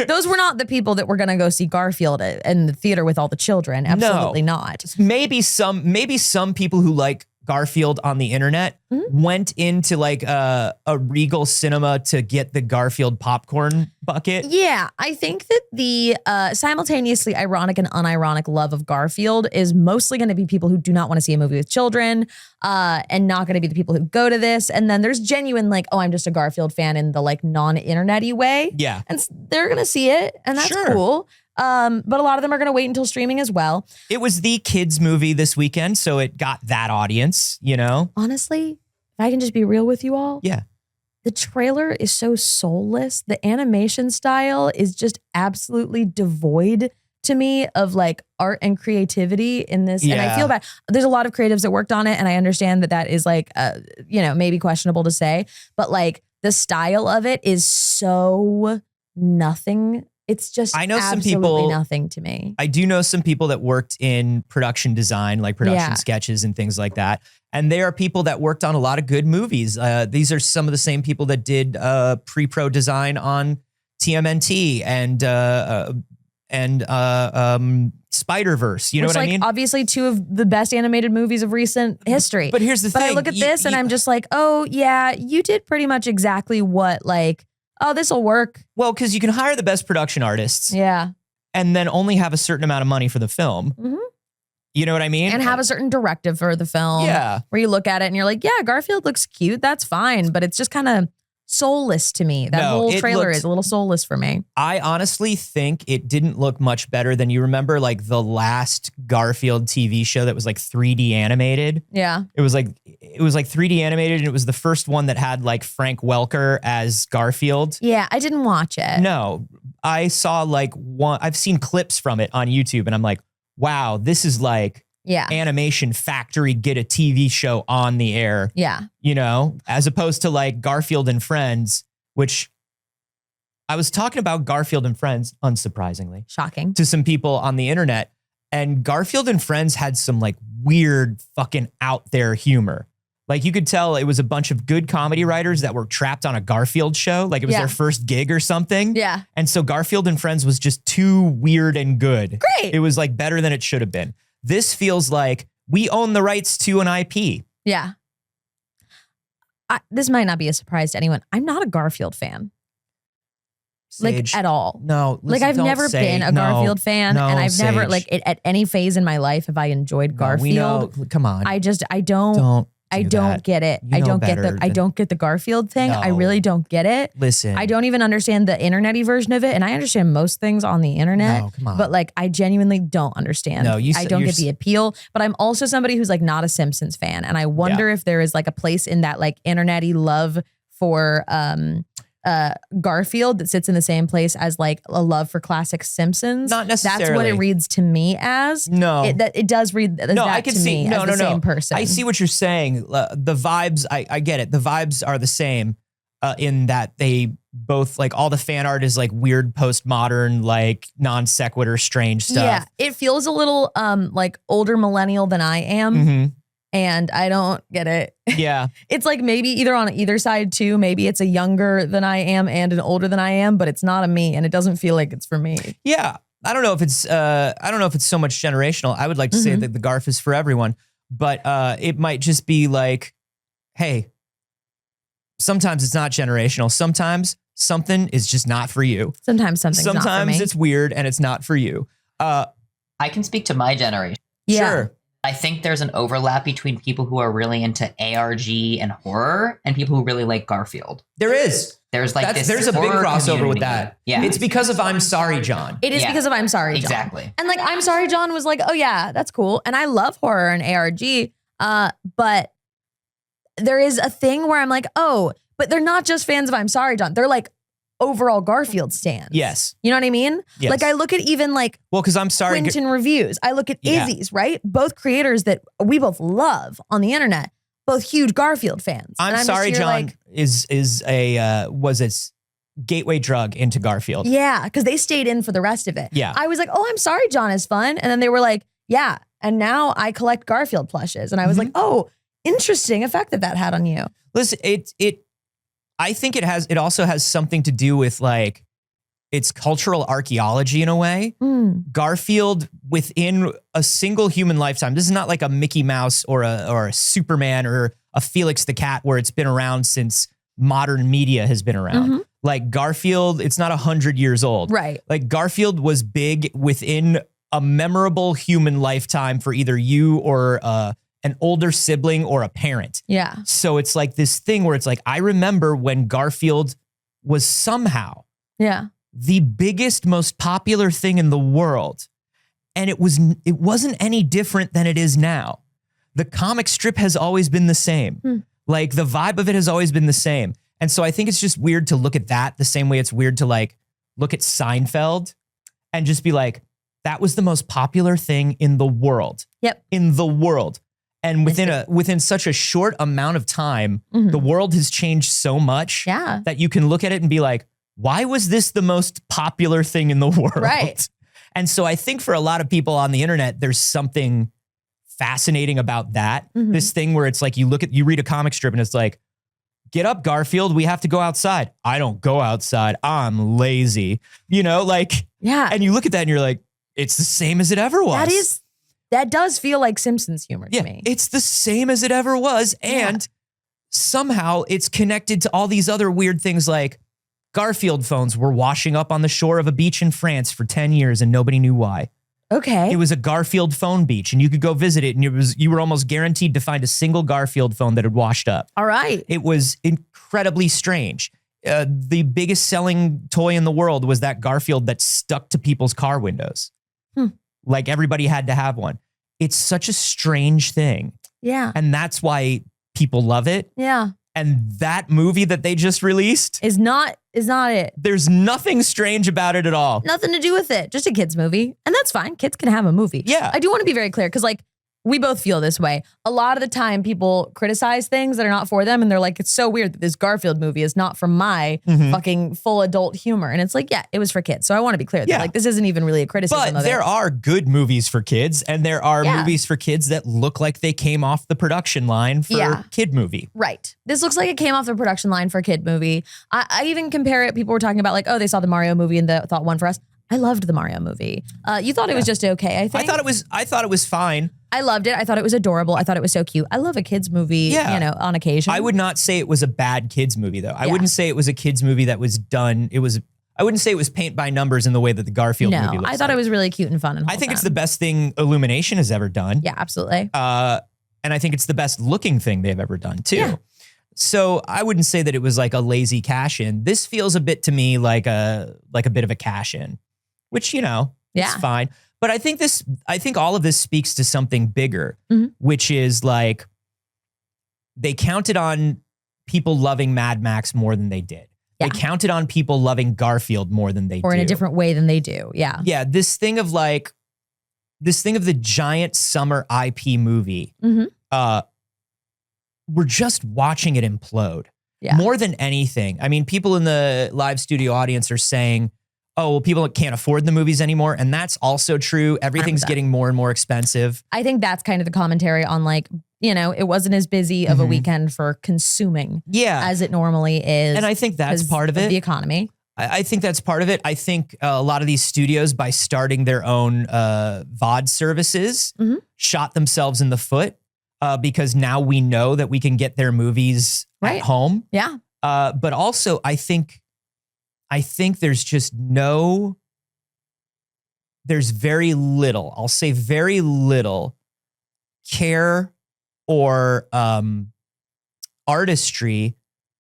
Speaker 1: Those were not the people that were going to go see Garfield in the theater with all the children. Absolutely not.
Speaker 2: Maybe some people who like Garfield on the internet went into like a Regal Cinema to get the Garfield popcorn bucket.
Speaker 1: Yeah, I think that the simultaneously ironic and unironic love of Garfield is mostly going to be people who do not want to see a movie with children and not going to be the people who go to this. And then there's genuine like, oh, I'm just a Garfield fan in the like non-internet-y way.
Speaker 2: Yeah.
Speaker 1: And they're going to see it and that's cool. But a lot of them are going to wait until streaming as well.
Speaker 2: It was the kids movie this weekend, so it got that audience, you know?
Speaker 1: Honestly, if I can just be real with you all.
Speaker 2: Yeah.
Speaker 1: The trailer is so soulless. The animation style is just absolutely devoid to me of like art and creativity in this.
Speaker 2: Yeah.
Speaker 1: And I feel bad. There's a lot of creatives that worked on it. And I understand that is like, maybe questionable to say, but like, the style of it is so nothing. It's just
Speaker 2: I know some
Speaker 1: absolutely
Speaker 2: people-
Speaker 1: nothing to me.
Speaker 2: I do know some people that worked in production design, like production
Speaker 1: Yeah.
Speaker 2: sketches and things like that. And they are people that worked on a lot of good movies. These are some of the same people that did pre-pro design on TMNT and Spider-Verse. You know
Speaker 1: Which,
Speaker 2: what I
Speaker 1: like,
Speaker 2: mean?
Speaker 1: obviously two of the best animated movies of recent history.
Speaker 2: But here's the
Speaker 1: But
Speaker 2: thing.
Speaker 1: I look at this and I'm just like, oh yeah, you did pretty much exactly what, like, oh, this will work.
Speaker 2: Well, because you can hire the best production artists
Speaker 1: Yeah.
Speaker 2: and then only have a certain amount of money for the film.
Speaker 1: Mhm.
Speaker 2: You know what I mean?
Speaker 1: And have a certain directive for the film.
Speaker 2: Yeah.
Speaker 1: Where you look at it and you're like, yeah, Garfield looks cute. That's fine. But it's just kind of soulless to me. That
Speaker 2: No,
Speaker 1: whole
Speaker 2: it
Speaker 1: trailer
Speaker 2: looked-
Speaker 1: is a little soulless for me.
Speaker 2: I honestly think it didn't look much better than you remember, like the last Garfield TV show that was like 3D animated.
Speaker 1: Yeah.
Speaker 2: It was like 3D animated, and it was the first one that had like Frank Welker as Garfield.
Speaker 1: Yeah. I didn't watch it.
Speaker 2: No, I saw like one. I've seen clips from it on YouTube, and I'm like, wow, this is like
Speaker 1: Yeah.
Speaker 2: Animation Factory get a TV show on the air.
Speaker 1: Yeah.
Speaker 2: You know, as opposed to like Garfield and Friends, which I was talking about Garfield and Friends, unsurprisingly,
Speaker 1: Shocking.
Speaker 2: to some people on the internet. And Garfield and Friends had some like weird fucking out there humor. Like you could tell it was a bunch of good comedy writers that were trapped on a Garfield show. Like it was
Speaker 1: Yeah.
Speaker 2: their first gig or something.
Speaker 1: Yeah.
Speaker 2: And so Garfield and Friends was just too weird and good.
Speaker 1: Great.
Speaker 2: It was like better than it should have been. This feels like we own the rights to an IP.
Speaker 1: Yeah. This might not be a surprise to anyone. I'm not a Garfield fan.
Speaker 2: Saige.
Speaker 1: Like at all.
Speaker 2: No,
Speaker 1: Like
Speaker 2: listen,
Speaker 1: I've
Speaker 2: don't
Speaker 1: never
Speaker 2: say-
Speaker 1: been a
Speaker 2: no,
Speaker 1: Garfield fan,
Speaker 2: no,
Speaker 1: and I've never
Speaker 2: Saige.
Speaker 1: like at any phase in my life have I enjoyed
Speaker 2: No, we know.
Speaker 1: Garfield.
Speaker 2: Come on.
Speaker 1: I don't
Speaker 2: don't.
Speaker 1: I
Speaker 2: do
Speaker 1: don't
Speaker 2: that.
Speaker 1: get it.
Speaker 2: You
Speaker 1: I
Speaker 2: know
Speaker 1: don't get
Speaker 2: better
Speaker 1: I
Speaker 2: than-
Speaker 1: don't get the Garfield thing. I
Speaker 2: No.
Speaker 1: really don't get it.
Speaker 2: Listen.
Speaker 1: I don't even understand the internet-y version of it, and I understand most things on the internet.
Speaker 2: No, come on.
Speaker 1: But like I genuinely don't understand.
Speaker 2: No, you
Speaker 1: I
Speaker 2: s-
Speaker 1: don't
Speaker 2: you're
Speaker 1: get the appeal. But I'm also somebody who's like not a Simpsons fan. And I wonder if there is like a place in that like internet-y love for Garfield that sits in the same place as like a love for classic Simpsons.
Speaker 2: Not
Speaker 1: That's what it
Speaker 2: necessarily.
Speaker 1: reads to me as.
Speaker 2: No.
Speaker 1: It does read as
Speaker 2: No,
Speaker 1: that
Speaker 2: I can
Speaker 1: to
Speaker 2: see.
Speaker 1: me
Speaker 2: No,
Speaker 1: as
Speaker 2: no,
Speaker 1: the
Speaker 2: no.
Speaker 1: same person.
Speaker 2: I see what you're saying. The vibes, I get it. The vibes are the same in that they both like all the fan art is like weird postmodern, like non sequitur, strange stuff.
Speaker 1: Yeah, it feels a little like older millennial than I am.
Speaker 2: Mhm.
Speaker 1: And I don't get it.
Speaker 2: Yeah.
Speaker 1: It's like maybe either on either side too. Maybe it's a younger than I am and an older than I am, but it's not a me, and it doesn't feel like it's for me.
Speaker 2: Yeah. I don't know if it's so much generational. I would like to say that the Garf is for everyone, but it might just be like, hey, sometimes it's not generational. Sometimes something is just not for you.
Speaker 1: Sometimes something's not for
Speaker 2: Sometimes
Speaker 1: me.
Speaker 2: it's weird and it's not for you.
Speaker 3: I can speak to my generation.
Speaker 1: Yeah.
Speaker 2: Sure.
Speaker 3: I think there's an overlap between people who are really into ARG and horror and people who really like Garfield.
Speaker 2: There is.
Speaker 3: There's like this
Speaker 2: There's a big
Speaker 3: horror
Speaker 2: crossover
Speaker 3: community.
Speaker 2: with that.
Speaker 3: Yeah.
Speaker 2: It's because of I'm Sorry, John.
Speaker 1: It is
Speaker 3: Yeah.
Speaker 1: because of I'm Sorry, John.
Speaker 3: Exactly.
Speaker 1: And like I'm Sorry, John was like, oh yeah, that's cool. And I love horror and ARG. But there is a thing where I'm like, oh, but they're not just fans of I'm Sorry, John. They're like overall Garfield stans.
Speaker 2: Yes.
Speaker 1: You know what I mean?
Speaker 2: Yes.
Speaker 1: Like I look at even like
Speaker 2: Well, because I'm sorry.
Speaker 1: Quentin reviews. I look at
Speaker 2: Yeah.
Speaker 1: Izzy's, right? Both creators that we both love on the internet, both huge Garfield fans. And
Speaker 2: I'm
Speaker 1: just
Speaker 2: Sorry,
Speaker 1: here
Speaker 2: John
Speaker 1: like,
Speaker 2: was a gateway drug into Garfield.
Speaker 1: yeah, because they stayed in for the rest of it.
Speaker 2: Yeah.
Speaker 1: I was like, oh, I'm Sorry, John is fun. And then they were like, yeah. And now I collect Garfield plushes. And I was like, oh, interesting effect that had on you.
Speaker 2: Listen, I think it also has something to do with like it's cultural archaeology in a way. Garfield within a single human lifetime. This is not like a Mickey Mouse or a Superman or a Felix the Cat where it's been around since modern media has been around. Like Garfield, it's not 100 years old.
Speaker 1: Right.
Speaker 2: Like Garfield was big within a memorable human lifetime for either you or an older sibling or a parent.
Speaker 1: Yeah.
Speaker 2: So it's like this thing where it's like, I remember when Garfield was somehow
Speaker 1: Yeah.
Speaker 2: the biggest, most popular thing in the world. And it wasn't any different than it is now. The comic strip has always been the same. Like the vibe of it has always been the same. And so I think it's just weird to look at that the same way it's weird to like look at Seinfeld and just be like, that was the most popular thing in the world.
Speaker 1: Yep.
Speaker 2: In the world. And within such a short amount of time, the world has changed so much that you can look at it and be like, why was this the most popular thing in the world?
Speaker 1: Right.
Speaker 2: And so I think for a lot of people on the internet, there's something fascinating about that. This thing where it's like you read a comic strip and it's like, get up, Garfield, we have to go outside. I don't go outside. I'm lazy. You know, like, and you look at that and you're like, it's the same as it ever was.
Speaker 1: That does feel like Simpsons humor to me.
Speaker 2: It's the same as it ever was. And somehow it's connected to all these other weird things like Garfield phones were washing up on the shore of a beach in France for 10 years and nobody knew why.
Speaker 1: Okay.
Speaker 2: It was a Garfield phone beach and you could go visit it and you were almost guaranteed to find a single Garfield phone that had washed up.
Speaker 1: All right.
Speaker 2: It was incredibly strange. The biggest selling toy in the world was that Garfield that stuck to people's car windows. Like everybody had to have one. It's such a strange thing.
Speaker 1: Yeah.
Speaker 2: And that's why people love it.
Speaker 1: Yeah.
Speaker 2: And that movie that they just released
Speaker 1: is not it.
Speaker 2: There's nothing strange about it at all.
Speaker 1: Nothing to do with it. Just a kid's movie. And that's fine. Kids can have a movie.
Speaker 2: Yeah.
Speaker 1: I do want to be very clear because like we both feel this way. A lot of the time people criticize things that are not for them and they're like, it's so weird that this Garfield movie is not for my fucking full adult humor. And it's like, yeah, it was for kids. So I want to be clear that like this isn't even really a criticism
Speaker 2: But
Speaker 1: of
Speaker 2: there are good movies for kids and there are
Speaker 1: Yeah.
Speaker 2: movies for kids that look like they came off the production line for kid movie.
Speaker 1: Right. This looks like it came off the production line for a kid movie. I even compare it. People were talking about like, oh, they saw the Mario movie and thought one for us. I loved the Mario movie. You thought it was just okay, I think.
Speaker 2: I thought it was fine.
Speaker 1: I loved it. I thought it was adorable. I thought it was so cute. I love a kid's movie, you know, on occasion.
Speaker 2: I would not say it was a bad kids movie though. I wouldn't say it was a kids movie that was done. I wouldn't say it was paint by numbers in the way that the Garfield movie looks
Speaker 1: I thought it was really cute and fun and wholesome.
Speaker 2: I think it's the best thing Illumination has ever done.
Speaker 1: Yeah, absolutely.
Speaker 2: And I think it's the best looking thing they've ever done too.
Speaker 1: Yeah.
Speaker 2: So I wouldn't say that it was like a lazy cash in. This feels a bit to me like a bit of a cash in, which, you know, it's fine. But I think all of this speaks to something bigger, which is like they counted on people loving Mad Max more than they did. Yeah. They counted on people loving Garfield more than they do.
Speaker 1: Or in a different way than they do. Yeah.
Speaker 2: Yeah. This thing of the giant summer IP movie, we're just watching it implode.
Speaker 1: Yeah.
Speaker 2: More than anything. I mean, people in the live studio audience are saying, oh, well, people can't afford the movies anymore. And that's also true. Everything's
Speaker 1: 100%.
Speaker 2: Getting more and more expensive.
Speaker 1: I think that's kind of the commentary on like, you know, it wasn't as busy of a weekend for consuming as it normally is.
Speaker 2: And I think that's part of it.
Speaker 1: The economy.
Speaker 2: I think that's part of it. I think a lot of these studios, by starting their own VOD services, shot themselves in the foot because now we know that we can get their movies at home.
Speaker 1: Yeah.
Speaker 2: But also, I think there's just there's very little, I'll say very little care or artistry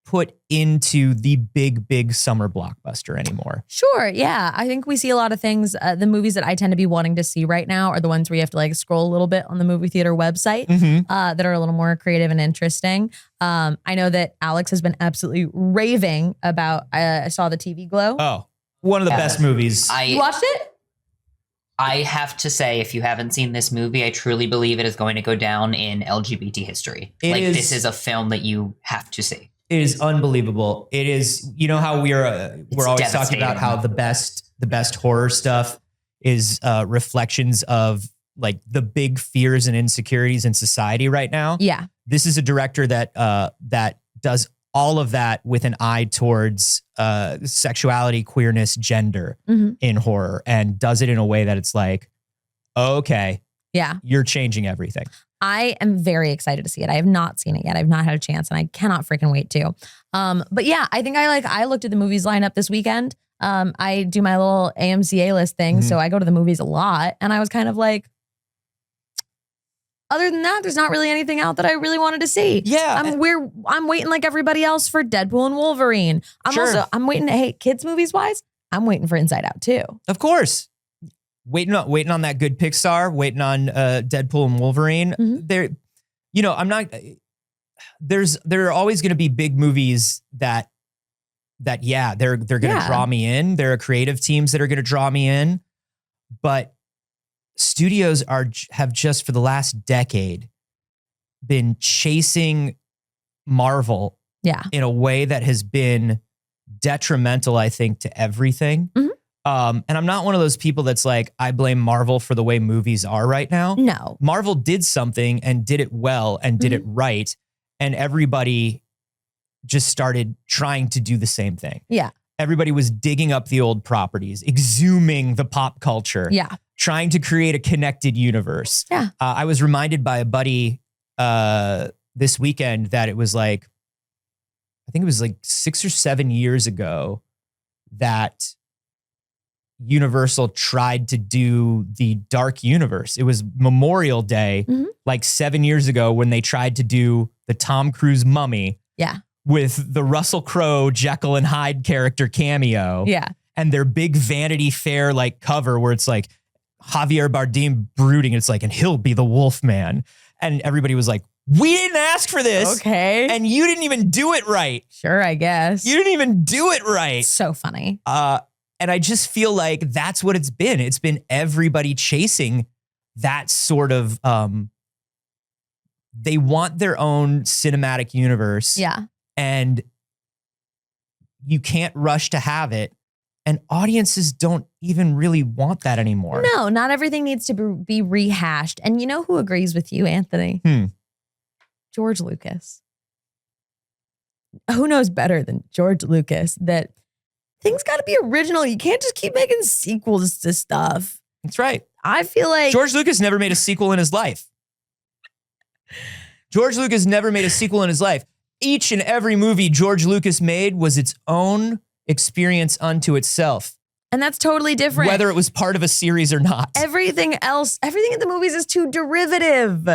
Speaker 2: put into the big summer blockbuster anymore.
Speaker 1: Sure. Yeah. I think we see a lot of things. The movies that I tend to be wanting to see right now are the ones where you have to like scroll a little bit on the movie theater website that are a little more creative and interesting. I know that Alex has been absolutely raving about, I saw the TV Glow.
Speaker 2: Oh, one of the best movies.
Speaker 1: You watched it?
Speaker 3: I have to say, if you haven't seen this movie, I truly believe it is going to go down in LGBT history. This is a film that you have to see.
Speaker 2: It is unbelievable. It is, you know how we're always talking about how the best horror stuff is reflections of like the big fears and insecurities in society right now.
Speaker 1: Yeah.
Speaker 2: This is a director that does all of that with an eye towards sexuality, queerness, gender in horror, and does it in a way that it's like, okay,
Speaker 1: yeah,
Speaker 2: you're changing everything.
Speaker 1: I am very excited to see it. I have not seen it yet. I've not had a chance and I cannot freaking wait to. But yeah, I think I looked at the movies lineup this weekend. I do my little AMCA list thing. So I go to the movies a lot and I was kind of like, other than that, there's not really anything out that I really wanted to see.
Speaker 2: Yeah.
Speaker 1: I'm waiting like everybody else for Deadpool and Wolverine. I'm waiting, hey, kids movies wise, I'm waiting for Inside Out too.
Speaker 2: Of course. Waiting on that good Pixar, waiting on Deadpool and Wolverine. There are always going to be big movies that they're going to draw me in. There are creative teams that are going to draw me in, but studios have just for the last decade been chasing Marvel
Speaker 1: Yeah.
Speaker 2: in a way that has been detrimental, I think, to everything. And I'm not one of those people that's like, I blame Marvel for the way movies are right now.
Speaker 1: No.
Speaker 2: Marvel did something and did it well and did it right. And everybody just started trying to do the same thing.
Speaker 1: Yeah.
Speaker 2: Everybody was digging up the old properties, exhuming the pop culture.
Speaker 1: Yeah.
Speaker 2: Trying to create a connected universe.
Speaker 1: Yeah.
Speaker 2: I was reminded by a buddy this weekend that it was like, I think it was like 6 or 7 years ago that Universal tried to do the Dark Universe. It was Memorial Day, like 7 years ago, when they tried to do the Tom Cruise Mummy.
Speaker 1: Yeah.
Speaker 2: With the Russell Crowe, Jekyll and Hyde character cameo.
Speaker 1: Yeah.
Speaker 2: And their big Vanity Fair like cover where it's like Javier Bardem brooding. It's like, and he'll be the Wolfman. And everybody was like, we didn't ask for this.
Speaker 1: Okay.
Speaker 2: And you didn't even do it right.
Speaker 1: Sure, I guess.
Speaker 2: You didn't even do it right.
Speaker 1: So funny.
Speaker 2: And I just feel like that's what it's been. It's been everybody chasing that sort of, they want their own cinematic universe.
Speaker 1: Yeah.
Speaker 2: And you can't rush to have it. And audiences don't even really want that anymore.
Speaker 1: No, not everything needs to be rehashed. And you know who agrees with you, Anthony? George Lucas. Who knows better than George Lucas that things got to be original. You can't just keep making sequels to stuff.
Speaker 2: That's right.
Speaker 1: I feel like
Speaker 2: George Lucas never made a sequel in his life. George Lucas never made a sequel in his life. Each and every movie George Lucas made was its own experience unto itself.
Speaker 1: And that's totally different.
Speaker 2: Whether it was part of a series or not.
Speaker 1: Everything else, everything in the movies is too derivative.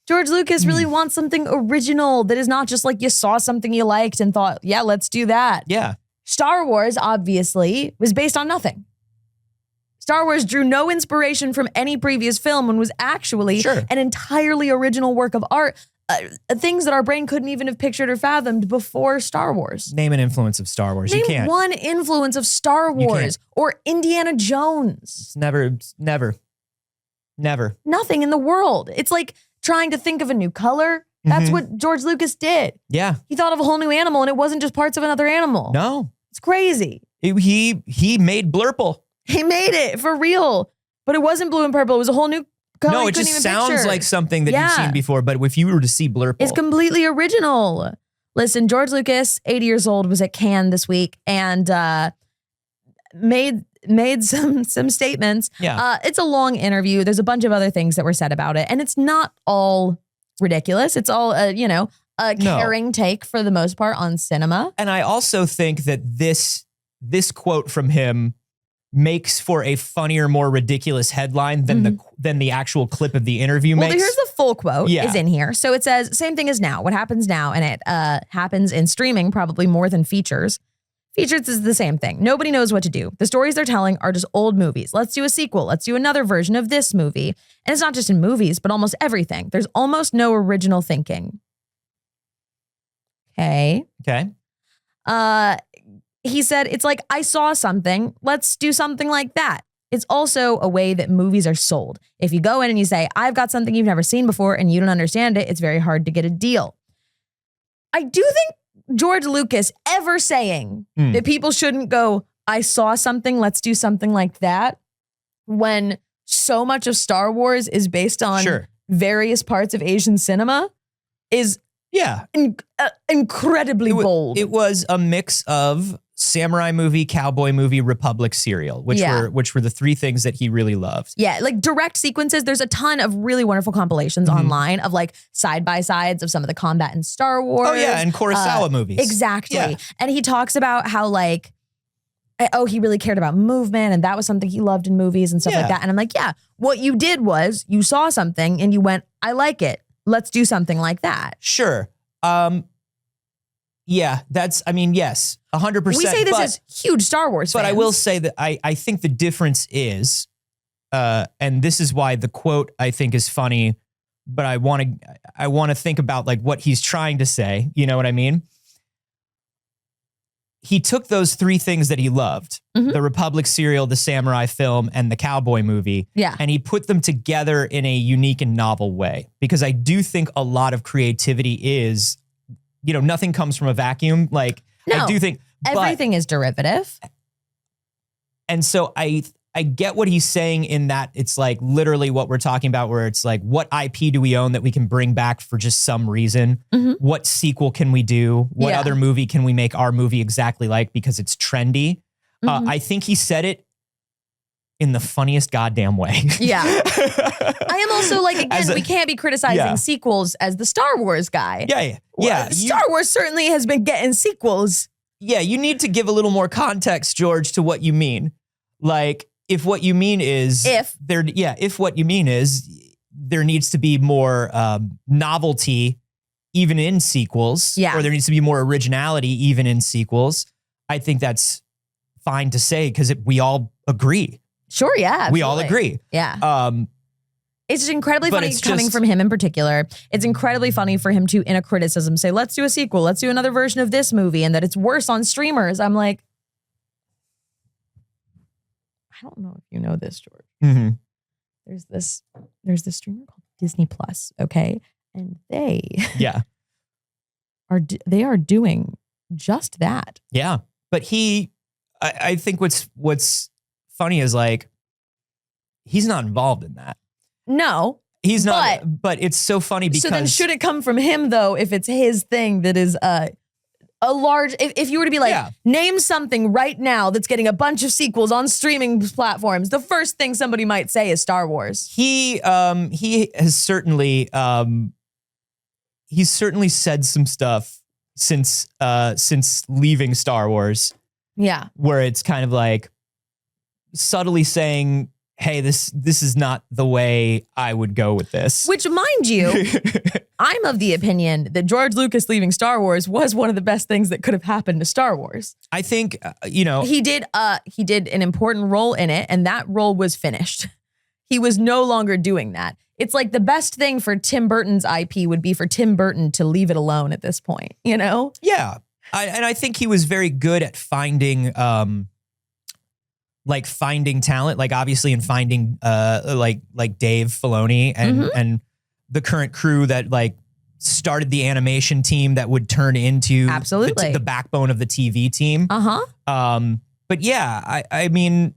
Speaker 1: George Lucas really wants something original that is not just like you saw something you liked and thought, yeah, let's do that.
Speaker 2: Yeah.
Speaker 1: Star Wars, obviously, was based on nothing. Star Wars drew no inspiration from any previous film and was actually an entirely original work of art. Things that our brain couldn't even have pictured or fathomed before Star Wars.
Speaker 2: Name an influence of Star Wars.
Speaker 1: Name
Speaker 2: you can't.
Speaker 1: one influence of Star Wars or Indiana Jones.
Speaker 2: It's never.
Speaker 1: Nothing in the world. It's like trying to think of a new color. That's what George Lucas did.
Speaker 2: Yeah.
Speaker 1: He thought of a whole new animal and it wasn't just parts of another animal.
Speaker 2: No.
Speaker 1: It's crazy.
Speaker 2: He made Blurple.
Speaker 1: He made it for real. But it wasn't blue and purple. It was a whole new color.
Speaker 2: No,
Speaker 1: you
Speaker 2: it
Speaker 1: couldn't
Speaker 2: just
Speaker 1: even
Speaker 2: sounds
Speaker 1: picture.
Speaker 2: like something that you've seen before. But if you were to see Blurple.
Speaker 1: It's completely original. Listen, George Lucas, 80 years old, was at Cannes this week and made some statements.
Speaker 2: Yeah.
Speaker 1: It's a long interview. There's a bunch of other things that were said about it. And it's not all ridiculous. It's all, a caring take for the most part on cinema.
Speaker 2: And I also think that this quote from him makes for a funnier, more ridiculous headline than the actual clip of the interview makes.
Speaker 1: Well, here's the full quote is in here. So it says, same thing as now. What happens now, and it happens in streaming probably more than features. Features is the same thing. Nobody knows what to do. The stories they're telling are just old movies. Let's do a sequel. Let's do another version of this movie. And it's not just in movies, but almost everything. There's almost no original thinking. Okay. He said, it's like, I saw something. Let's do something like that. It's also a way that movies are sold. If you go in and you say, I've got something you've never seen before and you don't understand it, it's very hard to get a deal. I do think George Lucas ever saying that people shouldn't go, I saw something, let's do something like that, when so much of Star Wars is based on various parts of Asian cinema is incredibly bold.
Speaker 2: It was a mix of samurai movie, cowboy movie, Republic serial, which were the three things that he really loved.
Speaker 1: Yeah, like direct sequences. There's a ton of really wonderful compilations online of like side-by-sides of some of the combat in Star Wars.
Speaker 2: Oh yeah, and Kurosawa movies.
Speaker 1: Exactly.
Speaker 2: Yeah.
Speaker 1: And he talks about how like, he really cared about movement and that was something he loved in movies and stuff like that. And I'm like, yeah, what you did was you saw something and you went, I like it. Let's do something like that.
Speaker 2: Sure. Yeah, yes, 100%.
Speaker 1: We say this as huge Star Wars fans.
Speaker 2: But I will say that I think the difference is, and this is why the quote I think is funny, but I want to think about like what he's trying to say. You know what I mean? he took those three things that he loved,
Speaker 1: Mhm.
Speaker 2: the Republic serial, the samurai film, and the cowboy movie,
Speaker 1: Yeah.
Speaker 2: and he put them together in a unique and novel way. Because I do think a lot of creativity is, nothing comes from a vacuum. Like,
Speaker 1: No.
Speaker 2: I do think
Speaker 1: Everything is derivative.
Speaker 2: And so I get what he's saying in that it's like literally what we're talking about, where it's like, what IP do we own that we can bring back for just some reason?
Speaker 1: Mhm.
Speaker 2: What sequel can we do? What
Speaker 1: Yeah.
Speaker 2: other movie can we make our movie exactly like because it's trendy?
Speaker 1: Mhm.
Speaker 2: I think he said it in the funniest goddamn way.
Speaker 1: Yeah. I am also like, again, we can't be criticizing
Speaker 2: Yeah.
Speaker 1: sequels as the Star Wars guy.
Speaker 2: Yeah.
Speaker 1: Star Wars certainly has been getting sequels.
Speaker 2: Yeah, you need to give a little more context, George, to what you mean. Like, if what you mean is
Speaker 1: If
Speaker 2: what you mean is there needs to be more novelty even in sequels, or there needs to be more originality even in sequels, I think that's fine to say because we all agree.
Speaker 1: Sure, yeah. Absolutely.
Speaker 2: We all agree.
Speaker 1: Yeah. It's just incredibly
Speaker 2: but
Speaker 1: funny
Speaker 2: it's
Speaker 1: coming
Speaker 2: just-
Speaker 1: from him in particular. It's incredibly funny for him to, in a criticism, say, let's do a sequel. Let's do another version of this movie and that it's worse on streamers. I'm like, I don't know if you know this, George.
Speaker 2: Mm-hmm.
Speaker 1: There's this streamer called Disney Plus, okay? And they
Speaker 2: Yeah.
Speaker 1: they are doing just that.
Speaker 2: Yeah. But I think what's funny is like, he's not involved in that.
Speaker 1: No.
Speaker 2: He's not, but it's so funny because.
Speaker 1: So then should it come from him though, if it's his thing that is a large, if you were to be like, name something right now that's getting a bunch of sequels on streaming platforms, the first thing somebody might say is Star Wars.
Speaker 2: He has certainly, he's certainly said some stuff since leaving Star Wars.
Speaker 1: Yeah.
Speaker 2: Where it's kind of like subtly saying, hey, this is not the way I would go with this.
Speaker 1: Which, mind you, I'm of the opinion that George Lucas leaving Star Wars was one of the best things that could have happened to Star Wars.
Speaker 2: I think,
Speaker 1: he did an important role in it, and that role was finished. He was no longer doing that. It's like the best thing for Tim Burton's IP would be for Tim Burton to leave it alone at this point, you know?
Speaker 2: Yeah. I think he was very good at finding talent, like obviously in finding like Dave Filoni and the current crew that like started the animation team that would turn into
Speaker 1: absolutely
Speaker 2: the backbone of the TV team. But yeah, I mean,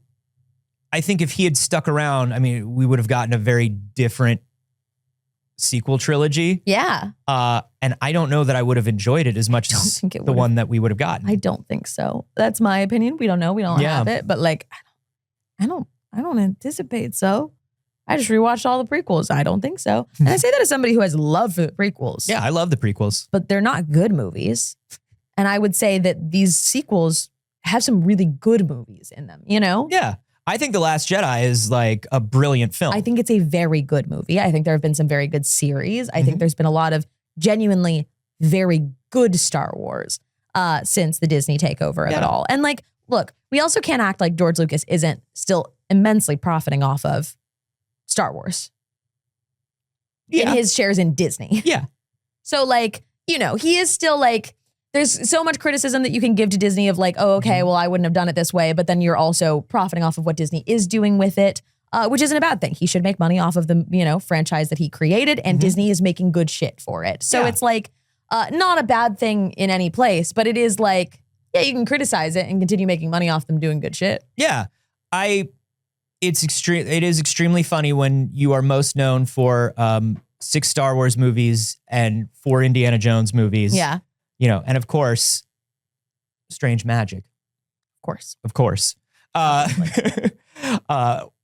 Speaker 2: I think if he had stuck around, I mean, we would have gotten a very different sequel trilogy.
Speaker 1: Yeah.
Speaker 2: And I don't know that I would have enjoyed it as much as the one that we would have gotten.
Speaker 1: I don't think so. That's my opinion. We don't know. We don't have it. But like, I don't anticipate so. I just rewatched all the prequels. I don't think so. And I say that as somebody who has love for the prequels.
Speaker 2: Yeah, I love the prequels.
Speaker 1: But they're not good movies. And I would say that these sequels have some really good movies in them, you know?
Speaker 2: Yeah. I think The Last Jedi is like a brilliant film.
Speaker 1: I think it's a very good movie. I think there have been some very good series. I think there's been a lot of genuinely very good Star Wars since the Disney takeover of it all. And like, look, we also can't act like George Lucas isn't still immensely profiting off of Star Wars. In his shares in Disney.
Speaker 2: Yeah.
Speaker 1: So like, you know, he is still like, there's so much criticism that you can give to Disney of like, oh, okay, well, I wouldn't have done it this way. But then you're also profiting off of what Disney is doing with it, which isn't a bad thing. He should make money off of the, you know, franchise that he created, and Disney is making good shit for it. So it's like not a bad thing in any place, but it is like, yeah, you can criticize it and continue making money off them doing good shit.
Speaker 2: Yeah. It is extremely funny when you are most known for 6 Star Wars movies and 4 Indiana Jones movies.
Speaker 1: Yeah.
Speaker 2: You know, and of course, Strange Magic. Of course.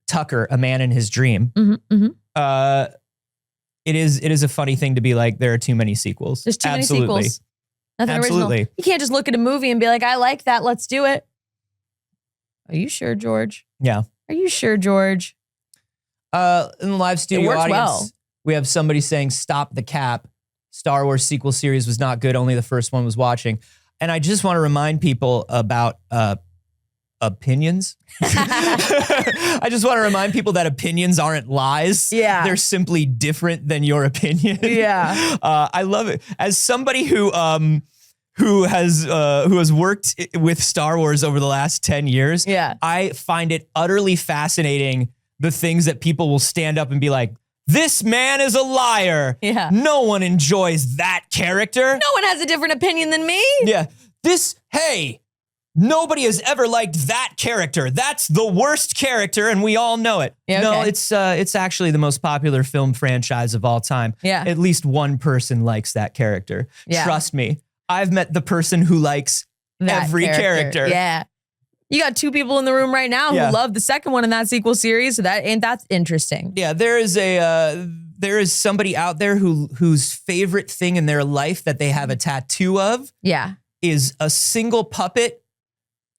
Speaker 2: Tucker, A Man in His Dream. It is a funny thing to be like, there are too many sequels.
Speaker 1: There's too many sequels. Nothing original. You can't just look at a movie and be like, I like that, let's do it. Are you sure, George?
Speaker 2: Yeah.
Speaker 1: Are you sure, George?
Speaker 2: In the live studio audience,
Speaker 1: well.
Speaker 2: We have somebody saying, stop the cap. Star Wars sequel series was not good. Only the first one was watching. And I just want to remind people about opinions. I just want to remind people that opinions aren't lies.
Speaker 1: Yeah.
Speaker 2: They're simply different than your opinion.
Speaker 1: Yeah.
Speaker 2: I love it. As somebody who who has worked with Star Wars over the last 10 years,
Speaker 1: Yeah.
Speaker 2: I find it utterly fascinating the things that people will stand up and be like, this man is a liar.
Speaker 1: Yeah.
Speaker 2: No one enjoys that character.
Speaker 1: No one has a different opinion than me.
Speaker 2: Yeah. Hey, nobody has ever liked that character. That's the worst character, and we all know it.
Speaker 1: Yeah,
Speaker 2: No,
Speaker 1: okay.
Speaker 2: it's actually the most popular film franchise of all time.
Speaker 1: Yeah.
Speaker 2: At least one person likes that character.
Speaker 1: Yeah.
Speaker 2: Trust me. I've met the person who likes
Speaker 1: That
Speaker 2: every character.
Speaker 1: Yeah. You got 2 people in the room right now
Speaker 2: Yeah.
Speaker 1: who love the second one in that sequel series. So that's interesting.
Speaker 2: Yeah, there is somebody out there whose favorite thing in their life that they have a tattoo of
Speaker 1: Yeah.
Speaker 2: is a single puppet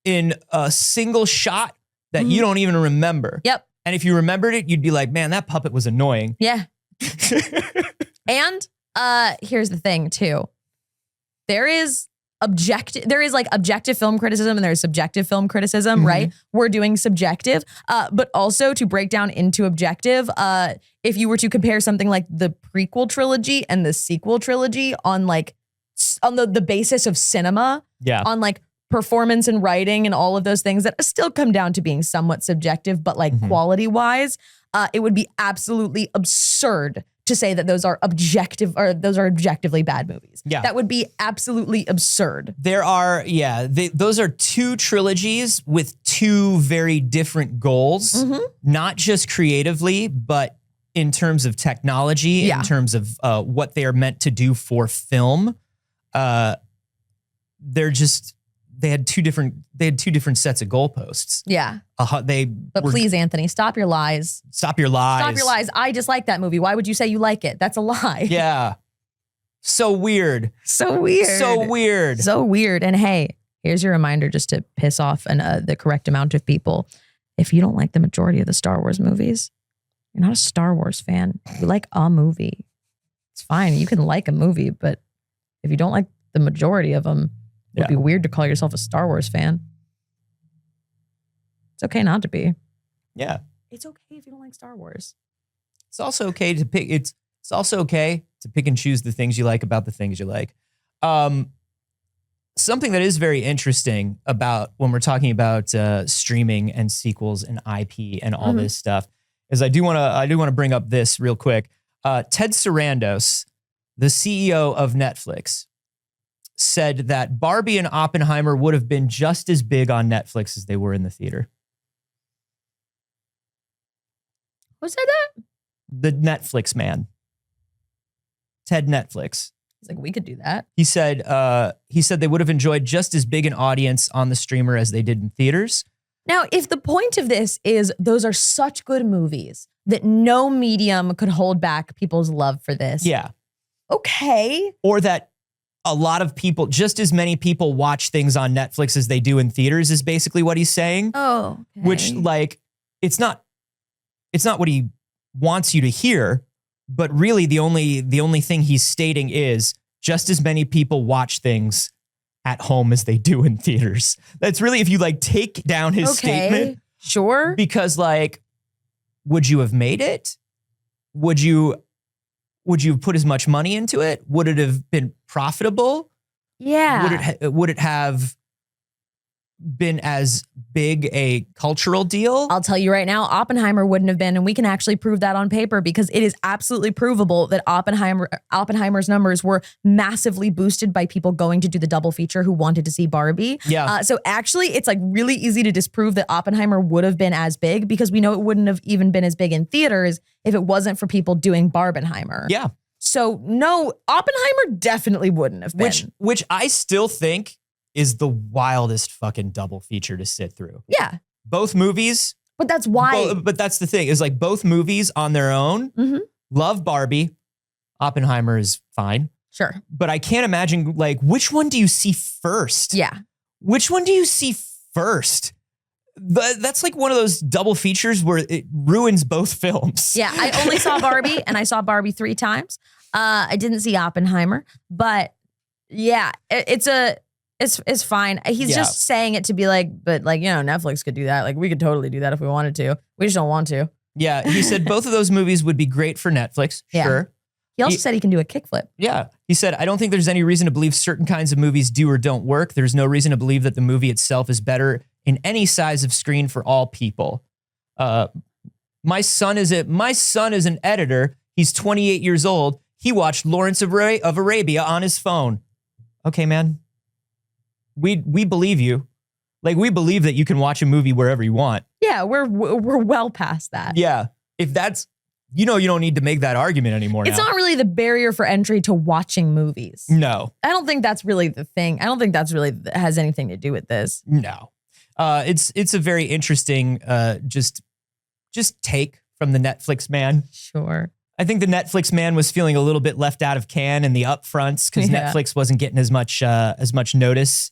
Speaker 2: in a single shot that you don't even remember.
Speaker 1: Yep.
Speaker 2: And if you remembered it, you'd be like, man, that puppet was annoying.
Speaker 1: Yeah. And here's the thing too. There is like objective film criticism and there's subjective film criticism, right? We're doing subjective, but also to break down into objective, if you were to compare something like the prequel trilogy and the sequel trilogy on the basis of cinema,
Speaker 2: Yeah.
Speaker 1: on like performance and writing and all of those things that still come down to being somewhat subjective, but like quality wise, it would be absolutely absurd to say that those are objectively bad movies.
Speaker 2: Yeah.
Speaker 1: That would be absolutely absurd.
Speaker 2: There are, those are 2 trilogies with 2 very different goals, not just creatively, but in terms of technology,
Speaker 1: Yeah.
Speaker 2: in terms of what they are meant to do for film. They had two different sets of goalposts.
Speaker 1: Yeah.
Speaker 2: But
Speaker 1: Please, Anthony, stop your lies.
Speaker 2: stop your lies.
Speaker 1: Stop your lies. I dislike that movie. Why would you say you like it? That's a lie.
Speaker 2: Yeah. So weird.
Speaker 1: So weird.
Speaker 2: So weird.
Speaker 1: So weird. And hey, here's your reminder just to piss off the correct amount of people. If you don't like the majority of the Star Wars movies, you're not a Star Wars fan. You like a movie. It's fine. You can like a movie, but if you don't like the majority of them, it would be weird to call yourself a Star Wars fan. It's okay not to be.
Speaker 2: Yeah.
Speaker 1: It's okay if you don't like Star Wars.
Speaker 2: It's also okay to pick. It's also okay to pick and choose the things you like about the things you like. Something that is very interesting about when we're talking about streaming and sequels and IP and all this stuff is I do want to bring up this real quick. Ted Sarandos, the CEO of Netflix, said that Barbie and Oppenheimer would have been just as big on Netflix as they were in the theater.
Speaker 1: Who said that?
Speaker 2: The Netflix man. Ted Netflix.
Speaker 1: He's like, we could do that.
Speaker 2: He said they would have enjoyed just as big an audience on the streamer as they did in theaters.
Speaker 1: Now, if the point of this is those are such good movies that no medium could hold back people's love for this.
Speaker 2: Yeah.
Speaker 1: Okay.
Speaker 2: Or that a lot of people, just as many people watch things on Netflix as they do in theaters is basically what he's saying.
Speaker 1: Oh, okay.
Speaker 2: Which like, it's not what he wants you to hear, but really the only thing he's stating is just as many people watch things at home as they do in theaters. That's really, if you like take down his statement.
Speaker 1: Sure.
Speaker 2: Because like, would you have made it? Would you have put as much money into it? Would it have been profitable?
Speaker 1: Yeah.
Speaker 2: Would it have been as big a cultural deal?
Speaker 1: I'll tell you right now, Oppenheimer wouldn't have been, and we can actually prove that on paper because it is absolutely provable that Oppenheimer's numbers were massively boosted by people going to do the double feature who wanted to see Barbie.
Speaker 2: Yeah.
Speaker 1: So actually, it's like really easy to disprove that Oppenheimer would have been as big because we know it wouldn't have even been as big in theaters if it wasn't for people doing Barbenheimer.
Speaker 2: Yeah.
Speaker 1: So no, Oppenheimer definitely wouldn't have been.
Speaker 2: Which I still think is the wildest fucking double feature to sit through.
Speaker 1: Yeah.
Speaker 2: Both movies.
Speaker 1: But that's why.
Speaker 2: But that's the thing is like both movies on their own. Love Barbie. Oppenheimer is fine.
Speaker 1: Sure.
Speaker 2: But I can't imagine like which one do you see first?
Speaker 1: Yeah.
Speaker 2: Which one do you see first? That's like one of those double features where it ruins both films.
Speaker 1: Yeah, I only saw Barbie and I saw Barbie 3 times. I didn't see Oppenheimer, but yeah, it's fine. He's just saying it to be like, but like, you know, Netflix could do that. Like we could totally do that if we wanted to. We just don't want to.
Speaker 2: Yeah, he said both of those movies would be great for Netflix.
Speaker 1: Yeah.
Speaker 2: Sure.
Speaker 1: He also said he can do a kickflip.
Speaker 2: Yeah. He said, I don't think there's any reason to believe certain kinds of movies do or don't work. There's no reason to believe that the movie itself is better in any size of screen for all people. My son is an editor. He's 28 years old. He watched Lawrence of Arabia on his phone. Okay, man. We believe you. Like, we believe that you can watch a movie wherever you want.
Speaker 1: Yeah, we're well past that.
Speaker 2: Yeah. If that's, you don't need to make that argument anymore now.
Speaker 1: It's not really the barrier for entry to watching movies.
Speaker 2: No.
Speaker 1: I don't think that's really the thing. I don't think that's really has anything to do with this.
Speaker 2: No. It's a very interesting just take from the Netflix man.
Speaker 1: Sure.
Speaker 2: I think the Netflix man was feeling a little bit left out of Cannes in the upfronts because Netflix wasn't getting as much notice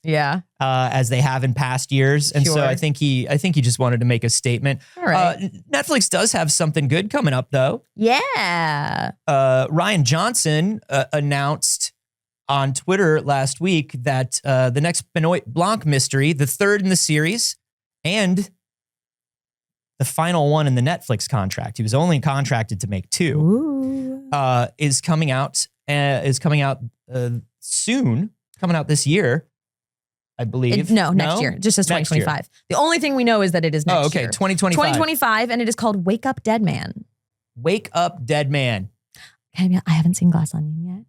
Speaker 2: as they have in past years, and so I think he just wanted to make a statement.
Speaker 1: All right.
Speaker 2: Netlix does have something good coming up though.
Speaker 1: Yeah.
Speaker 2: Rian Johnson announced on Twitter last week that the next Benoit Blanc mystery, the third in the series, and the final one in the Netflix contract, he was only contracted to make 2, is coming out soon, coming out this year, I believe.
Speaker 1: Next year. Just says 2025. The only thing we know is that it is next year.
Speaker 2: 2025.
Speaker 1: 2025, and it is called Wake Up Dead Man.
Speaker 2: Wake Up Dead Man.
Speaker 1: I haven't seen Glass Onion yet.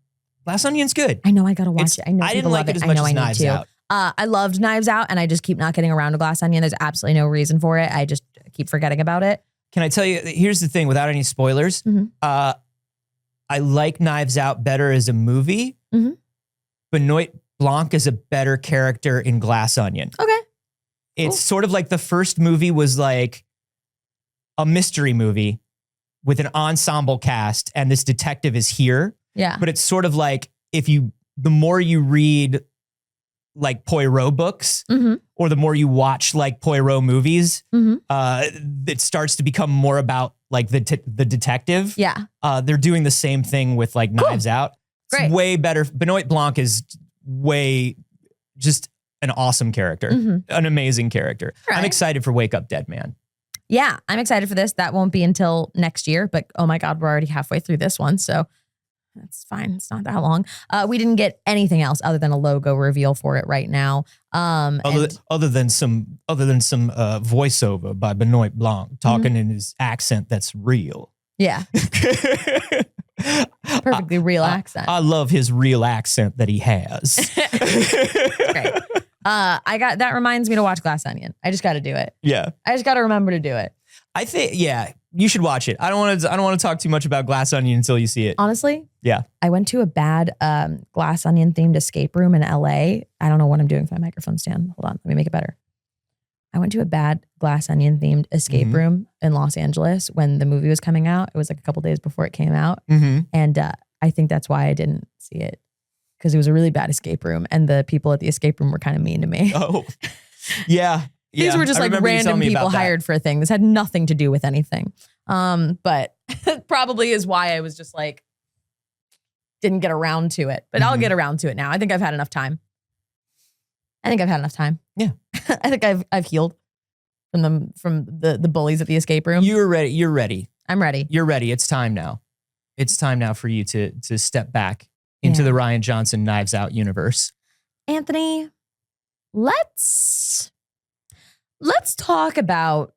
Speaker 2: Glass Onion's good.
Speaker 1: I know I gotta watch it. I know
Speaker 2: I didn't
Speaker 1: people
Speaker 2: like
Speaker 1: love
Speaker 2: it as much as Knives Out.
Speaker 1: I loved Knives Out, and I just keep not getting around to Glass Onion. There's absolutely no reason for it. I just keep forgetting about it.
Speaker 2: Can I tell you, here's the thing, without any spoilers, I like Knives Out better as a movie. Benoit Blanc is a better character in Glass Onion.
Speaker 1: Okay.
Speaker 2: It's sort of like the first movie was like a mystery movie with an ensemble cast, and this detective is here.
Speaker 1: Yeah.
Speaker 2: But it's sort of like the more you read like Poirot books, or the more you watch like Poirot movies, it starts to become more about like the detective.
Speaker 1: Yeah.
Speaker 2: They're doing the same thing with like Knives Out. It's
Speaker 1: Great.
Speaker 2: way better. Benoit Blanc is just an awesome character, an amazing character.
Speaker 1: Right.
Speaker 2: I'm excited for Wake Up Dead Man.
Speaker 1: Yeah, I'm excited for this. That won't be until next year, but oh my God, we're already halfway through this one. So that's fine. It's not that long. We didn't get anything else other than a logo reveal for it right now.
Speaker 2: Other than some voiceover by Benoit Blanc talking in his accent that's real.
Speaker 1: Yeah. Perfectly real accent.
Speaker 2: I love his real accent that he has.
Speaker 1: Great. That reminds me to watch Glass Onion. I just got to do it.
Speaker 2: Yeah.
Speaker 1: I just got to remember to do it.
Speaker 2: I think, you should watch it. I don't want to talk too much about Glass Onion until you see it.
Speaker 1: Honestly?
Speaker 2: Yeah.
Speaker 1: I went to a bad Glass Onion themed escape room in LA. I don't know what I'm doing with my microphone stand. Hold on. Let me make it better. I went to a bad Glass Onion themed escape room in Los Angeles when the movie was coming out. It was like a couple days before it came out. And I think that's why I didn't see it, because it was a really bad escape room and the people at the escape room were kind of mean to me.
Speaker 2: Oh, yeah.
Speaker 1: These were just like random people hired for a thing. This had nothing to do with anything. But probably is why I was just like, didn't get around to it. But I'll get around to it now. I think I've had enough time.
Speaker 2: Yeah.
Speaker 1: I think I've healed from the bullies at the escape room.
Speaker 2: You're ready.
Speaker 1: I'm ready.
Speaker 2: You're ready. It's time now. It's time now for you to step back into the Rian Johnson Knives Out universe.
Speaker 1: Anthony, let's talk about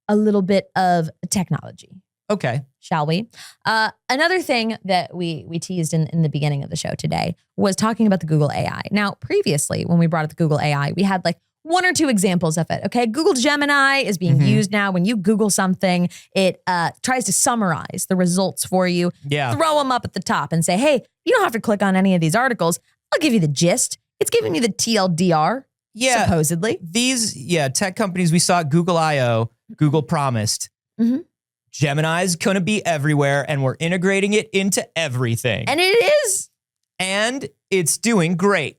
Speaker 1: a little bit of technology.
Speaker 2: Okay.
Speaker 1: Shall we? Another thing that we teased in the beginning of the show today was talking about the Google AI. Now, previously, when we brought up the Google AI, we had like 1 or 2 examples of it. Okay. Google Gemini is being used now. When you Google something, it tries to summarize the results for you.
Speaker 2: Yeah.
Speaker 1: Throw them up at the top and say, hey, you don't have to click on any of these articles. I'll give you the gist. It's giving you the TLDR.
Speaker 2: Yeah.
Speaker 1: Supposedly.
Speaker 2: These, tech companies, we saw at Google I.O., Google promised Gemini's going to be everywhere and we're integrating it into everything.
Speaker 1: And it is.
Speaker 2: And it's doing great.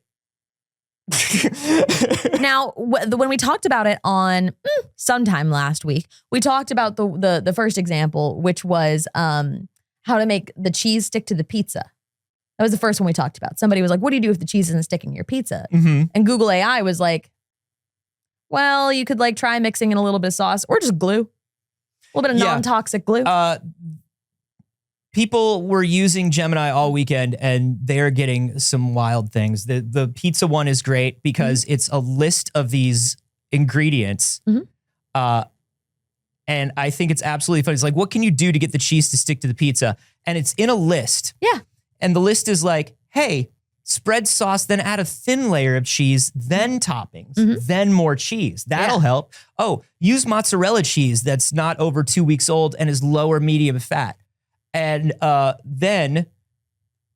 Speaker 1: Now, when we talked about it on sometime last week, we talked about the first example, which was how to make the cheese stick to the pizza. That was the first one we talked about. Somebody was like, what do you do if the cheese isn't sticking to your pizza? And Google AI was like, well, you could like try mixing in a little bit of sauce or just glue. A little bit of non-toxic glue.
Speaker 2: people were using Gemini all weekend and they're getting some wild things. The pizza one is great because it's a list of these ingredients. And I think it's absolutely funny. It's like, what can you do to get the cheese to stick to the pizza? And it's in a list.
Speaker 1: Yeah.
Speaker 2: And the list is like, hey, spread sauce, then add a thin layer of cheese, then toppings, then more cheese. That'll help. Oh, use mozzarella cheese that's not over 2 weeks old and is low or medium fat. And then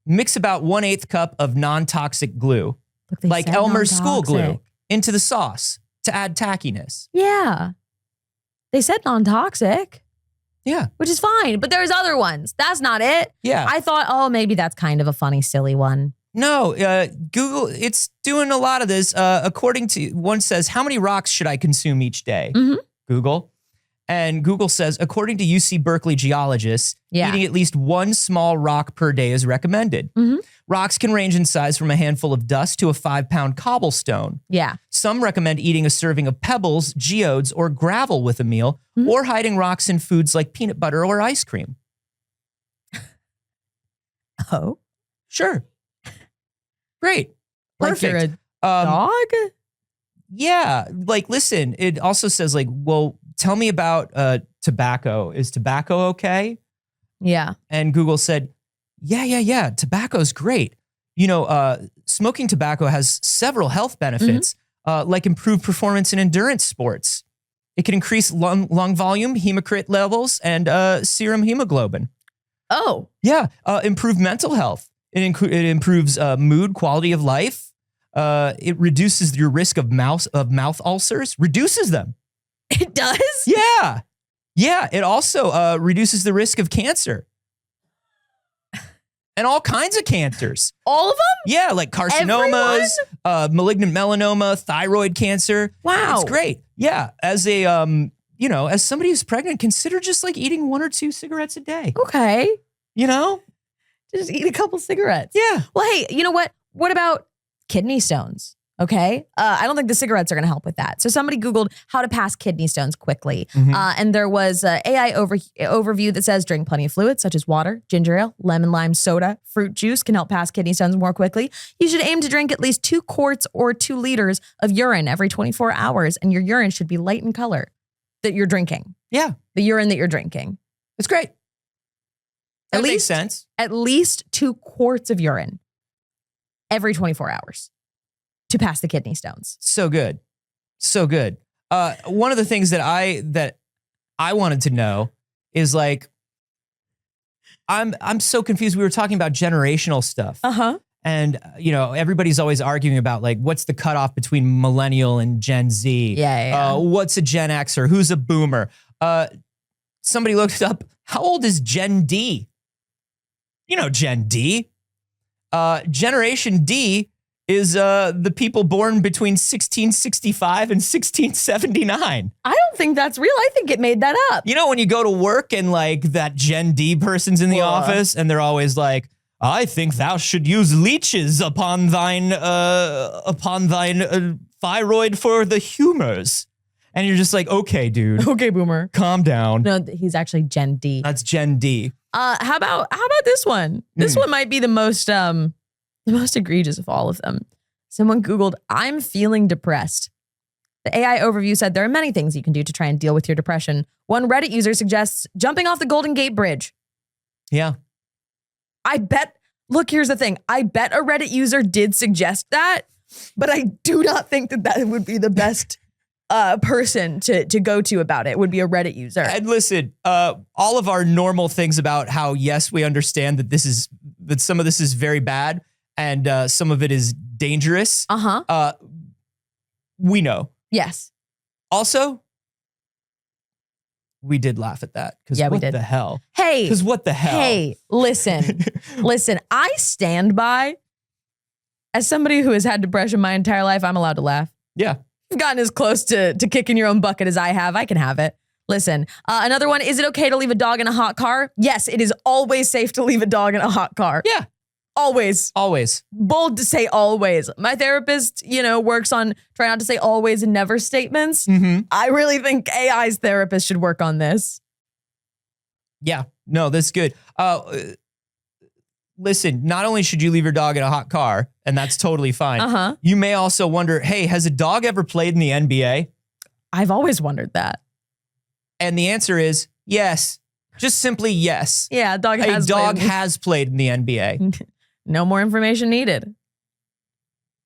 Speaker 2: mix about 1/8 cup of non-toxic glue, like Elmer's school glue, into the sauce to add tackiness.
Speaker 1: Yeah. They said non-toxic.
Speaker 2: Yeah.
Speaker 1: Which is fine, but there's other ones. That's not it.
Speaker 2: Yeah.
Speaker 1: I thought, oh, maybe that's kind of a funny, silly one.
Speaker 2: No, Google, it's doing a lot of this. According to, one says, how many rocks should I consume each day? Google. And Google says, according to UC Berkeley geologists, eating at least one small rock per day is recommended. Rocks can range in size from a handful of dust to a 5-pound cobblestone.
Speaker 1: Yeah.
Speaker 2: Some recommend eating a serving of pebbles, geodes, or gravel with a meal, or hiding rocks in foods like peanut butter or ice cream.
Speaker 1: Oh?
Speaker 2: Sure. Great.
Speaker 1: Like
Speaker 2: Perfect.
Speaker 1: you're a dog?
Speaker 2: Yeah. Like, listen, it also says like, well, tell me about tobacco. Is tobacco okay?
Speaker 1: Yeah.
Speaker 2: And Google said, yeah. Tobacco's great. You know, smoking tobacco has several health benefits, like improved performance in endurance sports. It can increase lung volume, hematocrit levels, and serum hemoglobin.
Speaker 1: Oh.
Speaker 2: Yeah. Improve mental health. It improves mood, quality of life. It reduces your risk of mouth ulcers. Reduces them.
Speaker 1: It does?
Speaker 2: Yeah. Yeah. It also reduces the risk of cancer. And all kinds of cancers.
Speaker 1: All of them?
Speaker 2: Yeah, like carcinomas, malignant melanoma, thyroid cancer.
Speaker 1: Wow.
Speaker 2: It's great. Yeah. As a, as somebody who's pregnant, consider just like eating 1 or 2 cigarettes a day.
Speaker 1: Okay.
Speaker 2: You know?
Speaker 1: Just eat a couple cigarettes.
Speaker 2: Yeah.
Speaker 1: Well, hey, you know what? What about kidney stones? Okay. I don't think the cigarettes are going to help with that. So somebody Googled how to pass kidney stones quickly. And there was an AI overview that says drink plenty of fluids such as water, ginger ale, lemon lime soda, fruit juice can help pass kidney stones more quickly. You should aim to drink at least 2 quarts or 2 liters of urine every 24 hours. And your urine should be light in color that you're drinking.
Speaker 2: Yeah.
Speaker 1: The urine that you're drinking.
Speaker 2: It's great. That makes
Speaker 1: least,
Speaker 2: sense.
Speaker 1: At least 2 quarts of urine every 24 hours. To pass the kidney stones.
Speaker 2: So good. So good. One of the things that I wanted to know is like, I'm so confused. We were talking about generational stuff. And, everybody's always arguing about like, what's the cutoff between millennial and Gen Z?
Speaker 1: Yeah.
Speaker 2: What's a Gen X or who's a boomer? Somebody looked up, how old is Gen D? You know, Gen D. Generation D is the people born between 1665 and 1679.
Speaker 1: I don't think that's real. I think it made that up.
Speaker 2: You know, when you go to work and like that Gen D person's in the office and they're always like, I think thou should use leeches upon thine thyroid for the humors. And you're just like, okay, dude.
Speaker 1: Okay, boomer.
Speaker 2: Calm down.
Speaker 1: No, he's actually Gen D.
Speaker 2: That's Gen D.
Speaker 1: How about this one? This one might be the most egregious of all of them. Someone Googled, I'm feeling depressed. The AI overview said there are many things you can do to try and deal with your depression. One Reddit user suggests jumping off the Golden Gate Bridge.
Speaker 2: Yeah.
Speaker 1: Look, here's the thing. I bet a Reddit user did suggest that, but I do not think that would be the best person to go to about it. Would be a Reddit user.
Speaker 2: And listen, all of our normal things about how, yes, we understand that some of this is very bad and some of it is dangerous. We know.
Speaker 1: Yes.
Speaker 2: Also, we did laugh at that. Because what the hell?
Speaker 1: Hey.
Speaker 2: Because what the hell?
Speaker 1: Hey, listen. I stand by, as somebody who has had depression my entire life, I'm allowed to laugh.
Speaker 2: Yeah.
Speaker 1: You've gotten as close to kicking your own bucket as I have. I can have it. Listen, another one, is it okay to leave a dog in a hot car? Yes, it is always safe to leave a dog in a hot car.
Speaker 2: Yeah.
Speaker 1: Always.
Speaker 2: Always.
Speaker 1: Bold to say always. My therapist, works on trying not to say always and never statements. I really think AI's therapist should work on this.
Speaker 2: Yeah, no, that's good. Listen, not only should you leave your dog in a hot car, and that's totally fine. You may also wonder, hey, has a dog ever played in the NBA?
Speaker 1: I've always wondered that.
Speaker 2: And the answer is yes. Just simply yes.
Speaker 1: Yeah, a dog
Speaker 2: has played in the NBA.
Speaker 1: No more information needed.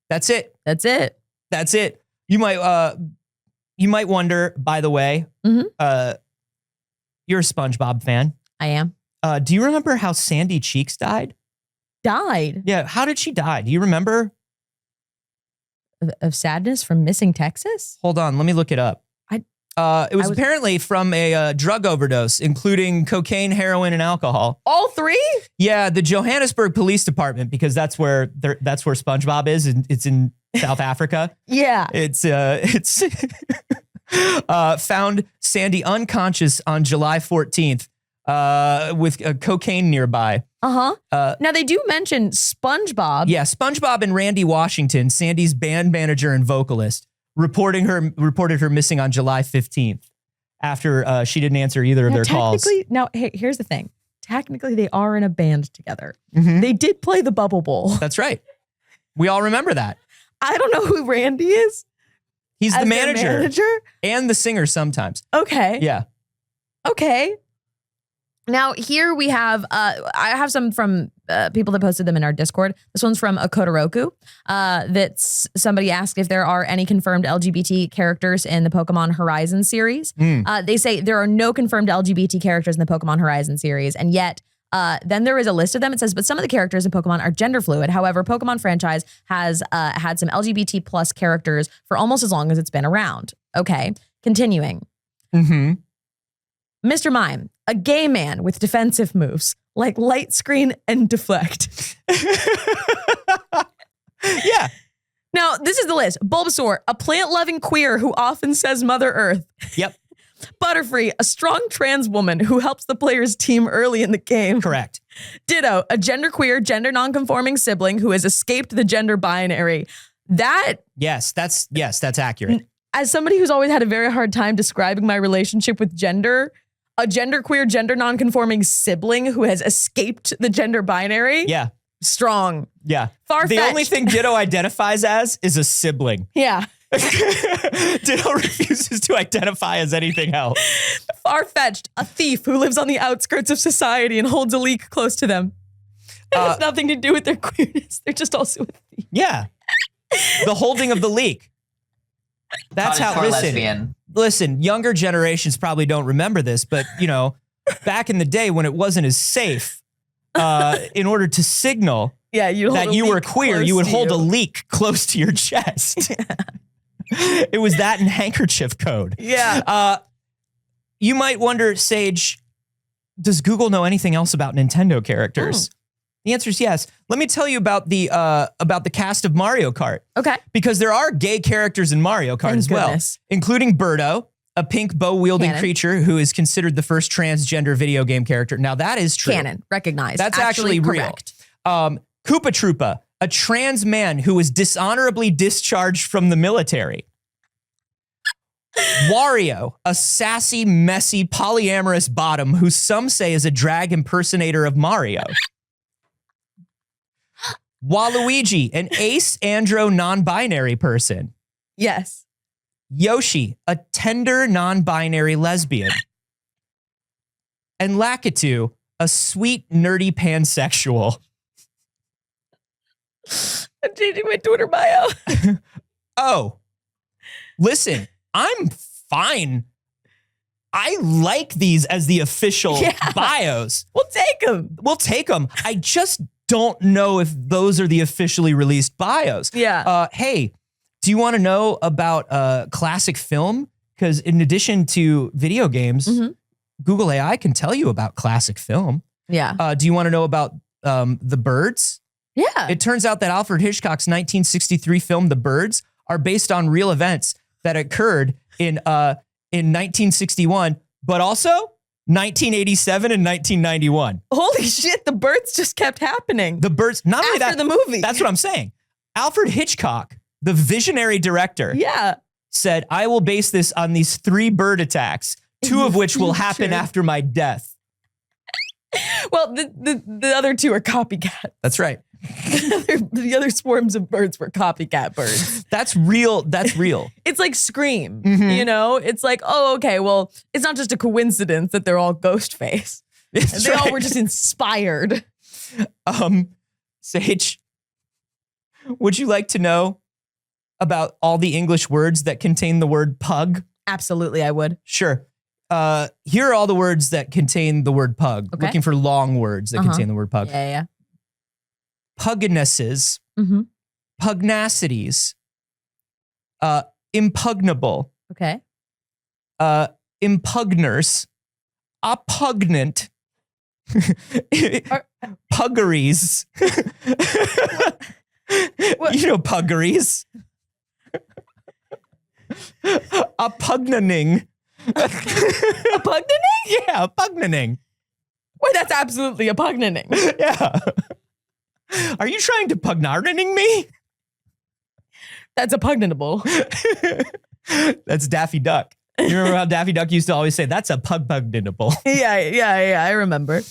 Speaker 2: That's it.
Speaker 1: That's it.
Speaker 2: That's it. You might wonder, by the way, you're a SpongeBob fan.
Speaker 1: I am.
Speaker 2: Do you remember how Sandy Cheeks died?
Speaker 1: Died?
Speaker 2: Yeah. How did she die? Do you remember?
Speaker 1: Of sadness from missing Texas?
Speaker 2: Hold on. Let me look it up. It was apparently from a drug overdose, including cocaine, heroin, and alcohol.
Speaker 1: All three?
Speaker 2: Yeah. The Johannesburg Police Department, because that's where SpongeBob is. And it's in South Africa.
Speaker 1: Yeah.
Speaker 2: It's found Sandy unconscious on July 14th. With cocaine nearby.
Speaker 1: Now they do mention SpongeBob.
Speaker 2: Yeah, SpongeBob and Randy Washington, Sandy's band manager and vocalist, reported her missing on July 15th after she didn't answer either of their calls.
Speaker 1: Now, hey, here's the thing. Technically, they are in a band together. They did play the Bubble Bowl.
Speaker 2: That's right. We all remember that.
Speaker 1: I don't know who Randy is.
Speaker 2: He's the manager and the singer sometimes.
Speaker 1: Okay.
Speaker 2: Yeah.
Speaker 1: Okay. Now, here we have, I have some from people that posted them in our Discord. This one's from Akotoroku. That's somebody asked if there are any confirmed LGBT characters in the Pokemon Horizon series. They say there are no confirmed LGBT characters in the Pokemon Horizon series, and yet then there is a list of them. It says, but some of the characters in Pokemon are gender fluid. However, Pokemon franchise has had some LGBT plus characters for almost as long as it's been around. Okay, continuing. Mr. Mime, a gay man with defensive moves like light screen and deflect.
Speaker 2: Yeah.
Speaker 1: Now, this is the list. Bulbasaur, a plant-loving queer who often says Mother Earth.
Speaker 2: Yep.
Speaker 1: Butterfree, a strong trans woman who helps the player's team early in the game.
Speaker 2: Correct.
Speaker 1: Ditto, a genderqueer, gender nonconforming sibling who has escaped the gender binary.
Speaker 2: Yes, that's accurate.
Speaker 1: As somebody who's always had a very hard time describing my relationship with gender, a genderqueer, gender nonconforming sibling who has escaped the gender binary.
Speaker 2: Yeah.
Speaker 1: Strong.
Speaker 2: Yeah.
Speaker 1: Far-fetched.
Speaker 2: The only thing Ditto identifies as is a sibling.
Speaker 1: Yeah.
Speaker 2: Ditto refuses to identify as anything else.
Speaker 1: Far-fetched, a thief who lives on the outskirts of society and holds a leak close to them. It has nothing to do with their queerness. They're just also a thief.
Speaker 2: Yeah. The holding of the leak. That's how, listen, younger generations probably don't remember this, but back in the day when it wasn't as safe, in order to signal that you were queer, you would hold a leak close to your chest. Yeah. It was that and handkerchief code.
Speaker 1: Yeah.
Speaker 2: You might wonder, Saige, does Google know anything else about Nintendo characters? The answer is yes. Let me tell you about the cast of Mario Kart.
Speaker 1: Okay.
Speaker 2: Because there are gay characters in Mario Kart as well, including Birdo, a pink bow-wielding creature who is considered the first transgender video game character. Now, that is true.
Speaker 1: Canon, recognized.
Speaker 2: That's actually real. Koopa Troopa, a trans man who was dishonorably discharged from the military. Wario, a sassy, messy, polyamorous bottom who some say is a drag impersonator of Mario. Waluigi, an ace andro non-binary person.
Speaker 1: Yes.
Speaker 2: Yoshi, a tender non-binary lesbian. And Lakitu, a sweet, nerdy pansexual.
Speaker 1: I'm changing my Twitter bio.
Speaker 2: Oh, listen, I'm fine. I like these as the official bios.
Speaker 1: We'll take them.
Speaker 2: I just don't know if those are the officially released bios.
Speaker 1: Yeah.
Speaker 2: Hey, do you want to know about classic film? Because in addition to video games, Google AI can tell you about classic film.
Speaker 1: Yeah.
Speaker 2: Do you want to know about The Birds?
Speaker 1: Yeah.
Speaker 2: It turns out that Alfred Hitchcock's 1963 film The Birds are based on real events that occurred in 1961, but also 1987 and 1991.
Speaker 1: Holy shit, the birds just kept happening.
Speaker 2: The birds, not only that,
Speaker 1: after the movie.
Speaker 2: That's what I'm saying. Alfred Hitchcock, the visionary director, said, I will base this on these 3 bird attacks, 2 of which will happen after my death.
Speaker 1: Well, the other two are copycat.
Speaker 2: That's right.
Speaker 1: The other swarms of birds were copycat birds.
Speaker 2: That's real. That's real.
Speaker 1: It's like Scream,
Speaker 2: Mhm.
Speaker 1: you know? It's like, oh, okay, well, it's not just a coincidence that they're all ghost face.
Speaker 2: That's
Speaker 1: They all
Speaker 2: right.
Speaker 1: were just inspired.
Speaker 2: Sage, would you like to know about all the English words that contain the word pug?
Speaker 1: Absolutely, I would.
Speaker 2: Sure. Here are all the words that contain the word pug.
Speaker 1: Okay.
Speaker 2: Looking for long words that contain the word pug.
Speaker 1: Yeah.
Speaker 2: Pugnaces,
Speaker 1: Mm-hmm.
Speaker 2: pugnacities, impugnable,
Speaker 1: Okay.
Speaker 2: impugners, oppugnant, puggeries.
Speaker 1: What?
Speaker 2: You know puggeries. Opugnaning.
Speaker 1: A pugnaning?
Speaker 2: Yeah, pugnaning.
Speaker 1: Wait, that's absolutely a pugnaning.
Speaker 2: Yeah. Are you trying to pugnardening me?
Speaker 1: That's a pugnable.
Speaker 2: That's Daffy Duck. You remember how Daffy Duck used to always say, that's a pugnable.
Speaker 1: Yeah, I remember.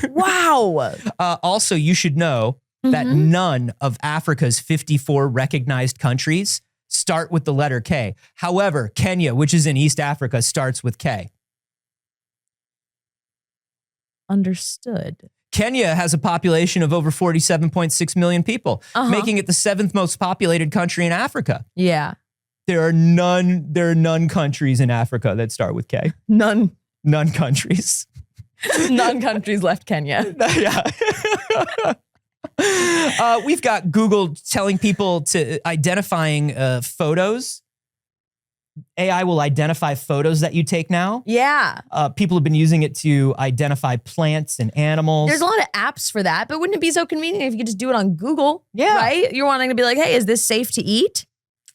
Speaker 1: Wow.
Speaker 2: Also, you should know that
Speaker 1: Mhm.
Speaker 2: none of Africa's 54 recognized countries start with the letter K. However, Kenya, which is in East Africa, starts with K.
Speaker 1: Understood.
Speaker 2: Kenya has a population of over 47.6 million people, making it the 7th most populated country in Africa.
Speaker 1: Yeah.
Speaker 2: There are none countries in Africa that start with K.
Speaker 1: None
Speaker 2: Countries.
Speaker 1: countries left Kenya.
Speaker 2: Yeah. We've got Google telling people to identifying photos. AI will identify photos that you take now.
Speaker 1: Yeah.
Speaker 2: People have been using it to identify plants and animals.
Speaker 1: There's a lot of apps for that, but wouldn't it be so convenient if you could just do it on Google?
Speaker 2: Yeah.
Speaker 1: Right? You're wanting to be like, hey, is this safe to eat?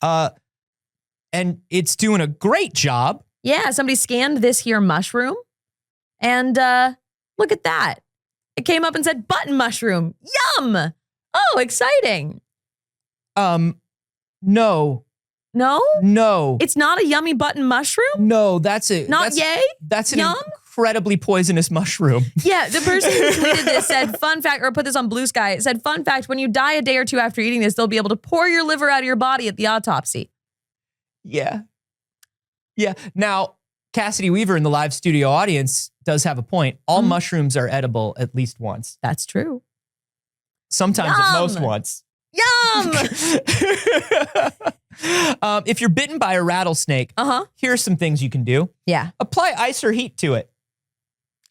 Speaker 2: And it's doing a great job.
Speaker 1: Yeah, somebody scanned this here mushroom and look at that. It came up and said button mushroom. Yum. Oh, exciting.
Speaker 2: No.
Speaker 1: No? It's not a yummy button mushroom?
Speaker 2: No, that's it.
Speaker 1: Not yay?
Speaker 2: That's an
Speaker 1: Yum?
Speaker 2: incredibly poisonous mushroom.
Speaker 1: Yeah, the person who tweeted this said, fun fact, or put this on Blue Sky, it said, fun fact, when you die a day or two after eating this, they'll be able to pour your liver out of your body at the autopsy.
Speaker 2: Yeah. Yeah. Now, Cassidy Weaver in the live studio audience does have a point. All mushrooms are edible at least once.
Speaker 1: That's true.
Speaker 2: Sometimes at most
Speaker 1: Yum.
Speaker 2: once.
Speaker 1: Yum!
Speaker 2: If you're bitten by a rattlesnake, here are some things you can do.
Speaker 1: Yeah.
Speaker 2: Apply ice or heat to it.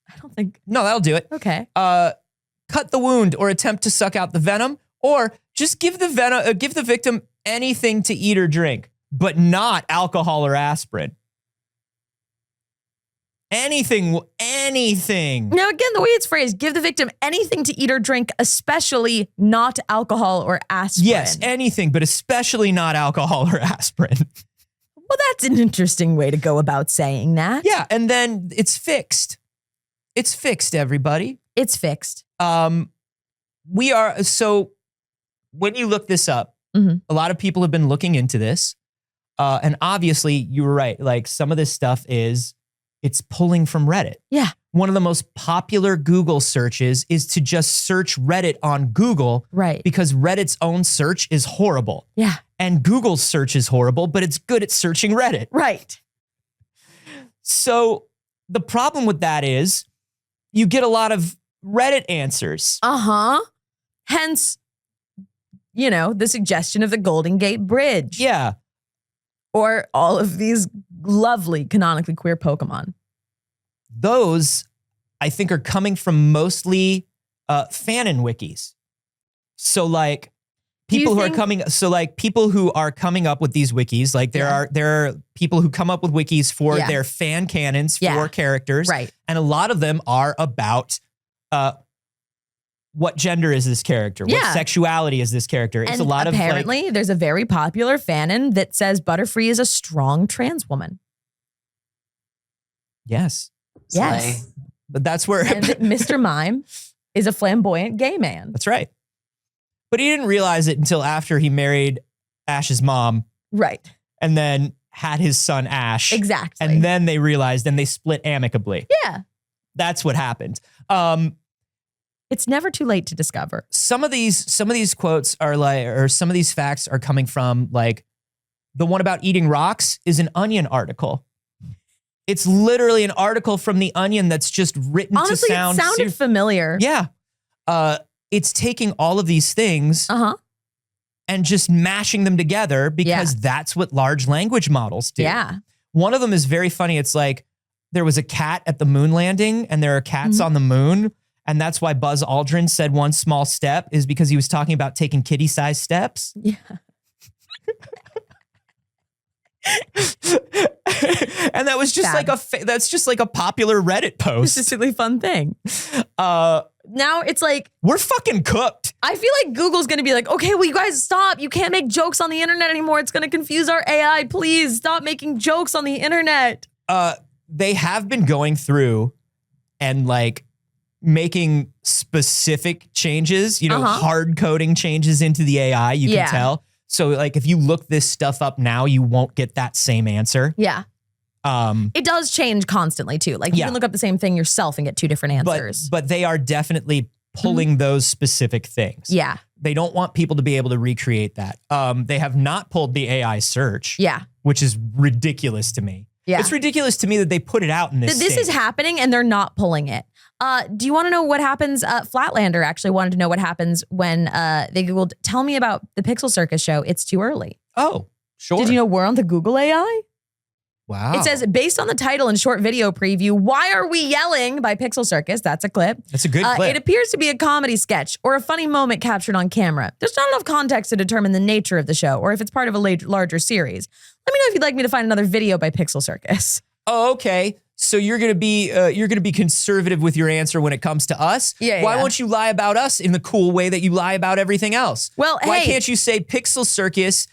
Speaker 1: I don't think.
Speaker 2: No, that'll do it.
Speaker 1: Okay.
Speaker 2: Cut the wound or attempt to suck out the venom, or just give the victim anything to eat or drink, but not alcohol or aspirin. Anything.
Speaker 1: Now, again, the way it's phrased, give the victim anything to eat or drink, especially not alcohol or aspirin.
Speaker 2: Yes, anything, but especially not alcohol or aspirin.
Speaker 1: Well, that's an interesting way to go about saying that.
Speaker 2: Yeah, and then it's fixed. It's fixed, everybody.
Speaker 1: It's fixed.
Speaker 2: So when you look this up, a lot of people have been looking into this. And obviously, you were right. Like, some of this stuff it's pulling from Reddit.
Speaker 1: Yeah.
Speaker 2: One of the most popular Google searches is to just search Reddit on Google.
Speaker 1: Right.
Speaker 2: Because Reddit's own search is horrible.
Speaker 1: Yeah.
Speaker 2: And Google's search is horrible, but it's good at searching Reddit.
Speaker 1: Right.
Speaker 2: So the problem with that is you get a lot of Reddit answers.
Speaker 1: Hence, the suggestion of the Golden Gate Bridge.
Speaker 2: Yeah.
Speaker 1: Or all of these lovely canonically queer Pokemon.
Speaker 2: Those, I think, are coming from mostly fanon wikis. So like people who are coming up with these wikis, like there are people who come up with wikis for their fan canons for characters.
Speaker 1: Right.
Speaker 2: And a lot of them are about what gender is this character? What sexuality is this character? It's
Speaker 1: and
Speaker 2: a lot
Speaker 1: apparently there's a very popular fanon that says Butterfree is a strong trans woman.
Speaker 2: Yes.
Speaker 1: Yes.
Speaker 2: But that's where
Speaker 1: and Mr. Mime is a flamboyant gay man.
Speaker 2: That's right. But he didn't realize it until after he married Ash's mom.
Speaker 1: Right.
Speaker 2: And then had his son Ash.
Speaker 1: Exactly.
Speaker 2: And then they realized and they split amicably.
Speaker 1: Yeah.
Speaker 2: That's what happened.
Speaker 1: It's never too late to discover.
Speaker 2: Some of these quotes are like, or some of these facts are coming from like, the one about eating rocks is an Onion article. It's literally an article from the Onion that's just written
Speaker 1: Honestly,
Speaker 2: to sound.
Speaker 1: It sounded familiar.
Speaker 2: Yeah. It's taking all of these things and just mashing them together because that's what large language models do.
Speaker 1: Yeah.
Speaker 2: One of them is very funny. It's like there was a cat at the moon landing and there are cats on the moon. And that's why Buzz Aldrin said one small step is because he was talking about taking kitty-sized steps.
Speaker 1: Yeah.
Speaker 2: And that was just that's just like a popular Reddit post.
Speaker 1: It's just a really fun thing. Now it's like,
Speaker 2: we're fucking cooked.
Speaker 1: I feel like Google's going to be like, okay, well, you guys stop. You can't make jokes on the internet anymore. It's going to confuse our AI. Please stop making jokes on the internet.
Speaker 2: They have been going through and like making specific changes, hard coding changes into the AI, you can tell. So like if you look this stuff up now, you won't get that same answer.
Speaker 1: Yeah. It does change constantly too. Like you can look up the same thing yourself and get two different answers.
Speaker 2: But they are definitely pulling those specific things.
Speaker 1: Yeah.
Speaker 2: They don't want people to be able to recreate that. They have not pulled the AI search.
Speaker 1: Yeah.
Speaker 2: Which is ridiculous to me.
Speaker 1: Yeah.
Speaker 2: It's ridiculous to me that they put it out in this
Speaker 1: This
Speaker 2: state.
Speaker 1: is happening and they're not pulling it. Do you want to know what happens? Flatlander actually wanted to know what happens when they Googled, tell me about the Pixel Circus show. It's too early.
Speaker 2: Oh, sure.
Speaker 1: Did you know we're on the Google AI?
Speaker 2: Wow.
Speaker 1: It says, based on the title and short video preview, Why Are We Yelling by Pixel Circus. That's a clip.
Speaker 2: That's a good clip.
Speaker 1: It appears to be a comedy sketch or a funny moment captured on camera. There's not enough context to determine the nature of the show or if it's part of a larger series. Let me know if you'd like me to find another video by Pixel Circus.
Speaker 2: Oh, okay. So you're gonna be conservative with your answer when it comes to us.
Speaker 1: Yeah.
Speaker 2: Why won't you lie about us in the cool way that you lie about everything else?
Speaker 1: Well,
Speaker 2: why can't you say Pixel Circus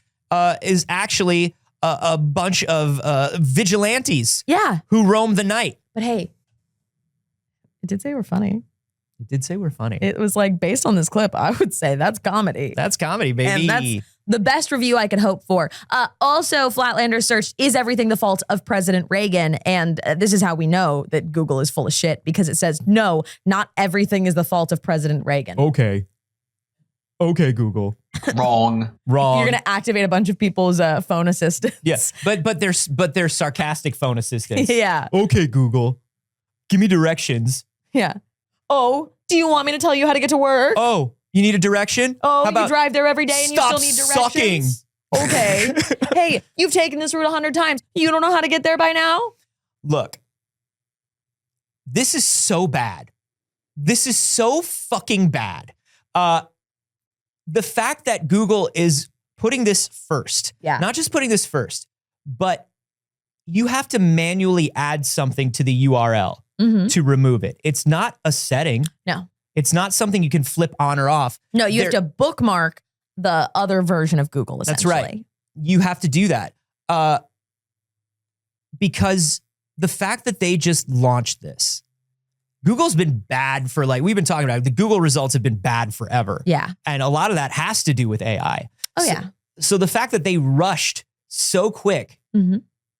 Speaker 2: is actually a bunch of vigilantes?
Speaker 1: Yeah.
Speaker 2: Who roam the night?
Speaker 1: But hey, it did say we're funny.
Speaker 2: It did say we're funny.
Speaker 1: It was like, based on this clip, I would say that's comedy.
Speaker 2: That's comedy, baby.
Speaker 1: And that's the best review I could hope for. Also, Flatlander searched, is everything the fault of President Reagan? And this is how we know that Google is full of shit, because it says, no, not everything is the fault of President Reagan.
Speaker 2: Okay, Google.
Speaker 3: Wrong.
Speaker 2: Wrong.
Speaker 1: You're going to activate a bunch of people's phone assistants.
Speaker 2: Yes, but they're sarcastic phone assistants.
Speaker 1: Yeah.
Speaker 2: Okay, Google, give me directions.
Speaker 1: Yeah. Oh, do you want me to tell you how to get to work?
Speaker 2: Oh, you need a direction?
Speaker 1: Oh,
Speaker 2: How about
Speaker 1: you drive there every day and you still need directions?
Speaker 2: Sucking.
Speaker 1: Okay. Hey, you've taken this route 100 times. You don't know how to get there by now?
Speaker 2: Look, this is so bad. This is so fucking bad. The fact that Google is putting this first, not just putting this first, but you have to manually add something to the URL to remove it. It's not a setting.
Speaker 1: No.
Speaker 2: It's not something you can flip on or off.
Speaker 1: No, you have to bookmark the other version of Google, essentially.
Speaker 2: That's right. You have to do that. Because the fact that they just launched this, Google's been bad for we've been talking about it. The Google results have been bad forever.
Speaker 1: Yeah.
Speaker 2: And a lot of that has to do with AI.
Speaker 1: Oh, yeah.
Speaker 2: So the fact that they rushed so quick,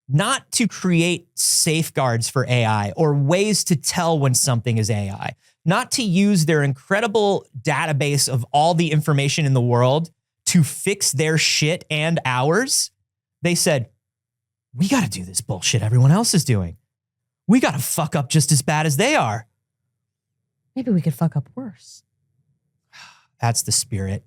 Speaker 2: not to create safeguards for AI or ways to tell when something is AI, not to use their incredible database of all the information in the world to fix their shit and ours, they said, we got to do this bullshit everyone else is doing. We got to fuck up just as bad as they are.
Speaker 1: Maybe we could fuck up worse.
Speaker 2: That's the spirit.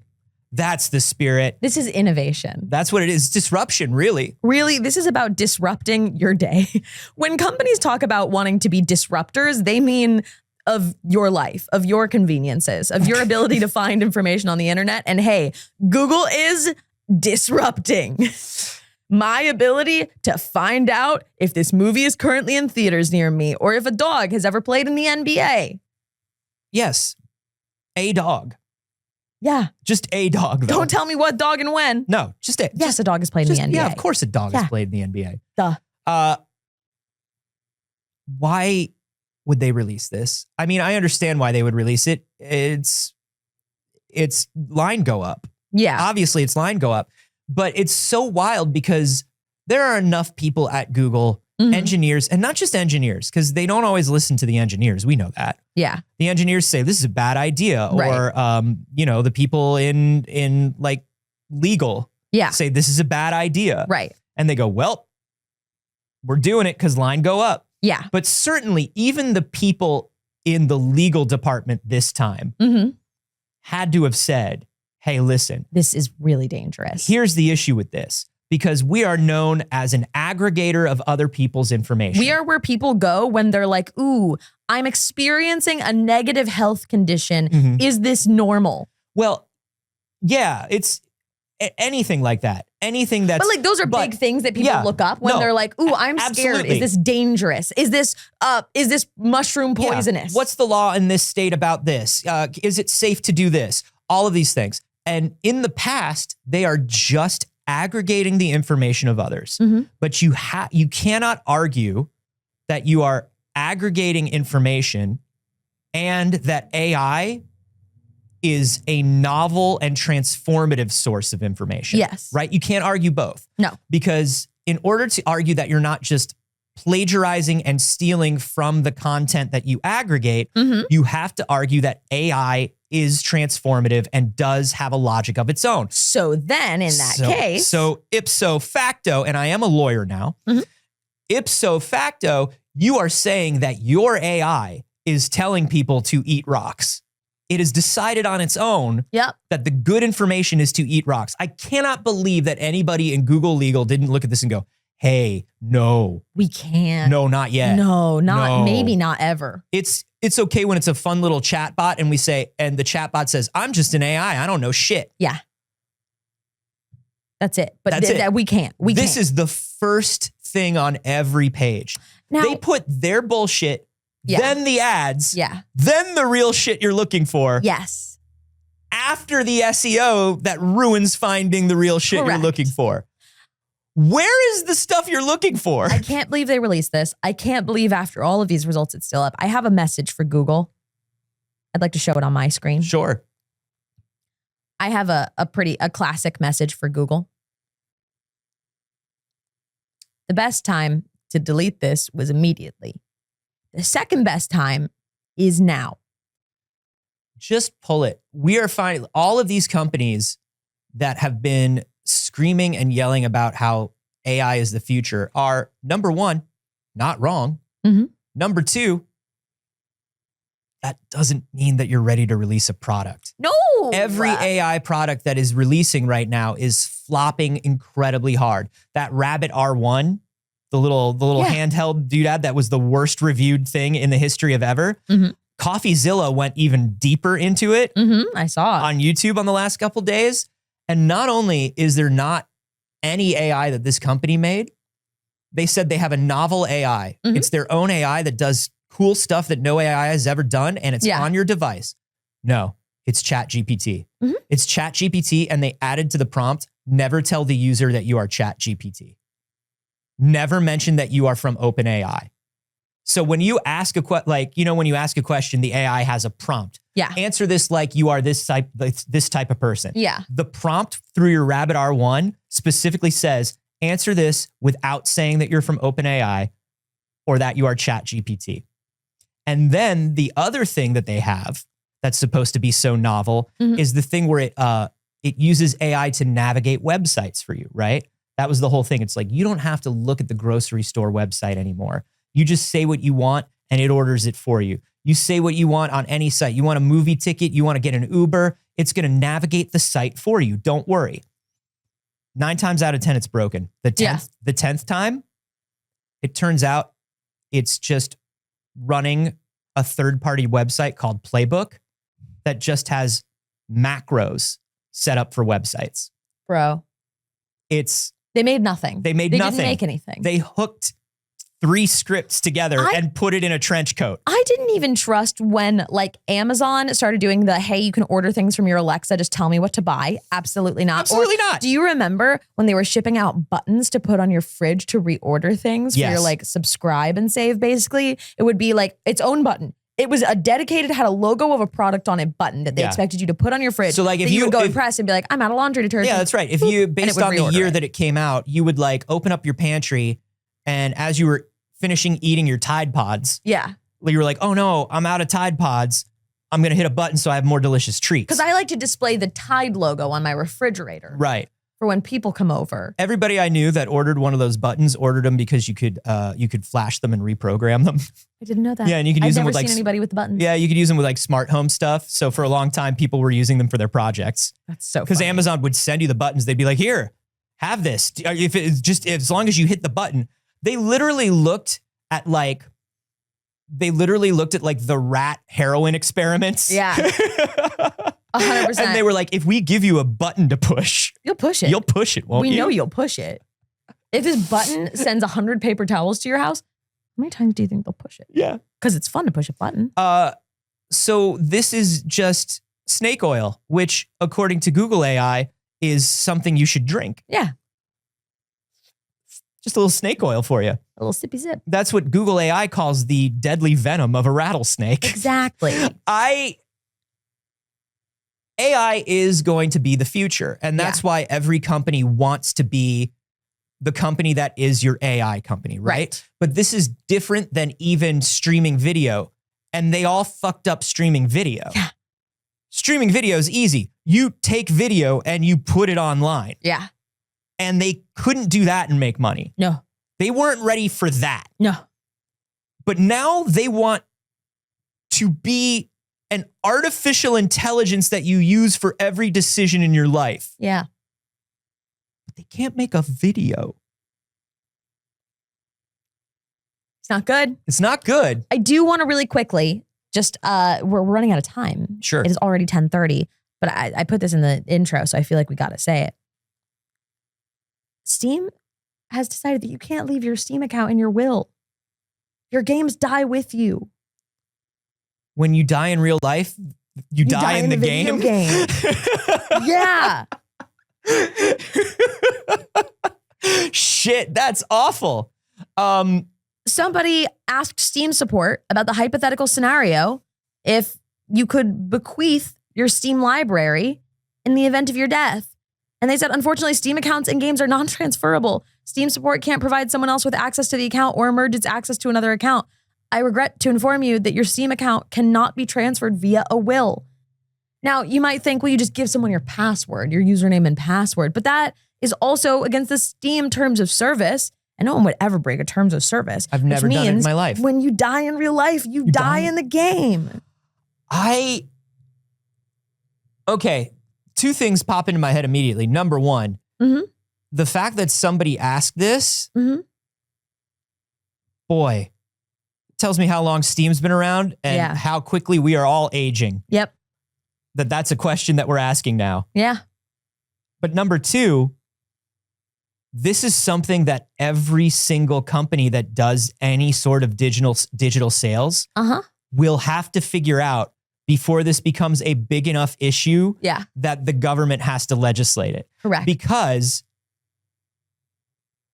Speaker 2: That's the spirit.
Speaker 1: This is innovation.
Speaker 2: That's what it is. Disruption, really.
Speaker 1: Really, this is about disrupting your day. When companies talk about wanting to be disruptors, they mean of your life, of your conveniences, of your ability to find information on the internet. And hey, Google is disrupting my ability to find out if this movie is currently in theaters near me or if a dog has ever played in the NBA.
Speaker 2: Yes, a dog.
Speaker 1: Yeah.
Speaker 2: Just a dog, though.
Speaker 1: Don't tell me what dog and when.
Speaker 2: No, just a.
Speaker 1: Yes, a dog has played in the NBA.
Speaker 2: Yeah, of course a dog has played in the NBA.
Speaker 1: Duh.
Speaker 2: Why would they release this? I mean, I understand why they would release it. It's line go up.
Speaker 1: Yeah.
Speaker 2: Obviously, it's line go up. But it's so wild because there are enough people at Google engineers, and not just engineers, because they don't always listen to the engineers. We know that.
Speaker 1: Yeah.
Speaker 2: The engineers say this is a bad idea,
Speaker 1: Right.
Speaker 2: or the people in like legal say this is a bad idea.
Speaker 1: Right.
Speaker 2: And they go, well, we're doing it because line go up.
Speaker 1: Yeah.
Speaker 2: But certainly even the people in the legal department this time had to have said, hey, listen,
Speaker 1: this is really dangerous.
Speaker 2: here's the issue with this, because we are known as an aggregator of other people's information.
Speaker 1: We are where people go when they're like, ooh, I'm experiencing a negative health condition. Is this normal?
Speaker 2: Well, yeah, it's anything like that. Anything that's...
Speaker 1: But like those are big things that people look up when they're like, ooh, I'm scared.
Speaker 2: Absolutely.
Speaker 1: Is this dangerous? Is this mushroom poisonous?
Speaker 2: What's the law in this state about this? Is it safe to do this? All of these things. And in the past, they are just aggregating the information of others. But you cannot argue that you are aggregating information and that AI is a novel and transformative source of information.
Speaker 1: Yes.
Speaker 2: Right? You can't argue both.
Speaker 1: No.
Speaker 2: Because in order to argue that you're not just plagiarizing and stealing from the content that you aggregate, you have to argue that AI is transformative and does have a logic of its own.
Speaker 1: So then in that case.
Speaker 2: So ipso facto, and I am a lawyer now, ipso facto, you are saying that your AI is telling people to eat rocks. It has decided on its own that the good information is to eat rocks. I cannot believe that anybody in Google Legal didn't look at this and go, hey, no.
Speaker 1: We can't.
Speaker 2: No, not yet.
Speaker 1: No, maybe not ever.
Speaker 2: It's okay when it's a fun little chat bot and we say, and the chat bot says, I'm just an AI. I don't know shit.
Speaker 1: Yeah. That's it. But
Speaker 2: That's it.
Speaker 1: We can't.
Speaker 2: This is the first thing on every page.
Speaker 1: Now,
Speaker 2: they put their bullshit, then the ads, then the real shit you're looking for.
Speaker 1: Yes.
Speaker 2: After the SEO that ruins finding the real shit you're looking for. Where is the stuff you're looking for?
Speaker 1: I can't believe they released this. I can't believe after all of these results, it's still up. I have a message for Google. I'd like to show it on my screen.
Speaker 2: Sure.
Speaker 1: I have a classic message for Google. The best time to delete this was immediately. The second best time is now.
Speaker 2: Just pull it. We are finding all of these companies that have been screaming and yelling about how AI is the future are, number one, not wrong. Number two, that doesn't mean that you're ready to release a product.
Speaker 1: No.
Speaker 2: Every AI product that is releasing right now is flopping incredibly hard. That Rabbit R1, the little handheld doodad that was the worst reviewed thing in the history of ever. CoffeeZilla went even deeper into it.
Speaker 1: I saw it
Speaker 2: on YouTube on the last couple days. And not only is there not any AI that this company made, they said they have a novel AI. It's their own AI that does cool stuff that no AI has ever done, and it's on your device. No, it's ChatGPT. It's ChatGPT, and they added to the prompt, never tell the user that you are ChatGPT. Never mention that you are from OpenAI. So when you ask when you ask a question, the AI has a prompt. Answer this like you are this type of person. The prompt through your Rabbit R1 specifically says, answer this without saying that you're from OpenAI or that you are ChatGPT. And then the other thing that they have that's supposed to be so novel is the thing where it uses AI to navigate websites for you, right? That was the whole thing. It's like, you don't have to look at the grocery store website anymore. You just say what you want and it orders it for you. You say what you want on any site. You want a movie ticket, you want to get an Uber, it's going to navigate the site for you. Don't worry. 9 times out of 10, it's broken. The 10th time, it turns out it's just running a third-party website called Playbook that just has macros set up for websites.
Speaker 1: Bro. They made nothing.
Speaker 2: They made nothing.
Speaker 1: They didn't make anything.
Speaker 2: They hooked 3 scripts together and put it in a trench coat.
Speaker 1: I didn't even trust when like Amazon started doing the, hey, you can order things from your Alexa, just tell me what to buy. Absolutely not.
Speaker 2: Absolutely not.
Speaker 1: Do you remember when they were shipping out buttons to put on your fridge to reorder things for your like subscribe and save basically? It would be like its own button. It was a dedicated, had a logo of a product on it button that they expected you to put on your fridge.
Speaker 2: So like if
Speaker 1: you would go and press and be like, I'm out of laundry detergent.
Speaker 2: Yeah, that's right. If you, based on the year that it came out, you would like open up your pantry and as you were finishing eating your Tide Pods.
Speaker 1: Yeah.
Speaker 2: You were like, oh no, I'm out of Tide Pods. I'm going to hit a button so I have more delicious treats.
Speaker 1: Because I like to display the Tide logo on my refrigerator.
Speaker 2: Right.
Speaker 1: For when people come over.
Speaker 2: Everybody I knew that ordered one of those buttons ordered them because you could flash them and reprogram them.
Speaker 1: I didn't know that.
Speaker 2: Yeah, and you could use them with
Speaker 1: I've never seen anybody with the buttons.
Speaker 2: Yeah, you could use them with like smart home stuff. So for a long time, people were using them for their projects.
Speaker 1: That's so funny.
Speaker 2: Because Amazon would send you the buttons. They'd be like, here, have this. If it's just as long as you hit the button. They literally looked at like the rat heroin experiments.
Speaker 1: Yeah. 100%.
Speaker 2: And they were like, if we give you a button to push,
Speaker 1: you'll push it.
Speaker 2: You'll push it, won't you?
Speaker 1: We know you'll push it. If this button sends 100 paper towels to your house, how many times do you think they'll push it?
Speaker 2: Yeah.
Speaker 1: Because it's fun to push a button.
Speaker 2: So this is just snake oil, which according to Google AI is something you should drink.
Speaker 1: Yeah.
Speaker 2: Just a little snake oil for you.
Speaker 1: A little sippy sip.
Speaker 2: That's what Google AI calls the deadly venom of a rattlesnake.
Speaker 1: Exactly.
Speaker 2: AI is going to be the future. And that's why every company wants to be the company that is your AI company, right? But this is different than even streaming video. And they all fucked up streaming video.
Speaker 1: Yeah.
Speaker 2: Streaming video is easy. You take video and you put it online.
Speaker 1: Yeah.
Speaker 2: And they couldn't do that and make money.
Speaker 1: No.
Speaker 2: They weren't ready for that.
Speaker 1: No.
Speaker 2: But now they want to be an artificial intelligence that you use for every decision in your life.
Speaker 1: Yeah.
Speaker 2: But they can't make a video.
Speaker 1: It's not good.
Speaker 2: It's not good.
Speaker 1: I do want to really quickly, just we're running out of time.
Speaker 2: Sure.
Speaker 1: It is already 10:30, but I put this in the intro, so I feel like we got to say it. Steam has decided that you can't leave your Steam account in your will. Your games die with you.
Speaker 2: When you die in real life, you die in the
Speaker 1: video
Speaker 2: game.
Speaker 1: Yeah.
Speaker 2: Shit, that's awful.
Speaker 1: Somebody asked Steam support about the hypothetical scenario if you could bequeath your Steam library in the event of your death. And they said, unfortunately, Steam accounts and games are non-transferable. Steam support can't provide someone else with access to the account or merge its access to another account. I regret to inform you that your Steam account cannot be transferred via a will. Now, you might think, well, you just give someone your password, your username and password, but that is also against the Steam terms of service, and no one would ever break a terms of service.
Speaker 2: I've never done it in my life.
Speaker 1: When you die in real life, you die in the game.
Speaker 2: Okay, two things pop into my head immediately. Number one, the fact that somebody asked this, boy, tells me how long Steam's been around and how quickly we are all aging.
Speaker 1: Yep.
Speaker 2: That's a question that we're asking now.
Speaker 1: Yeah.
Speaker 2: But number two, this is something that every single company that does any sort of digital sales will have to figure out before this becomes a big enough issue that the government has to legislate it.
Speaker 1: Correct.
Speaker 2: Because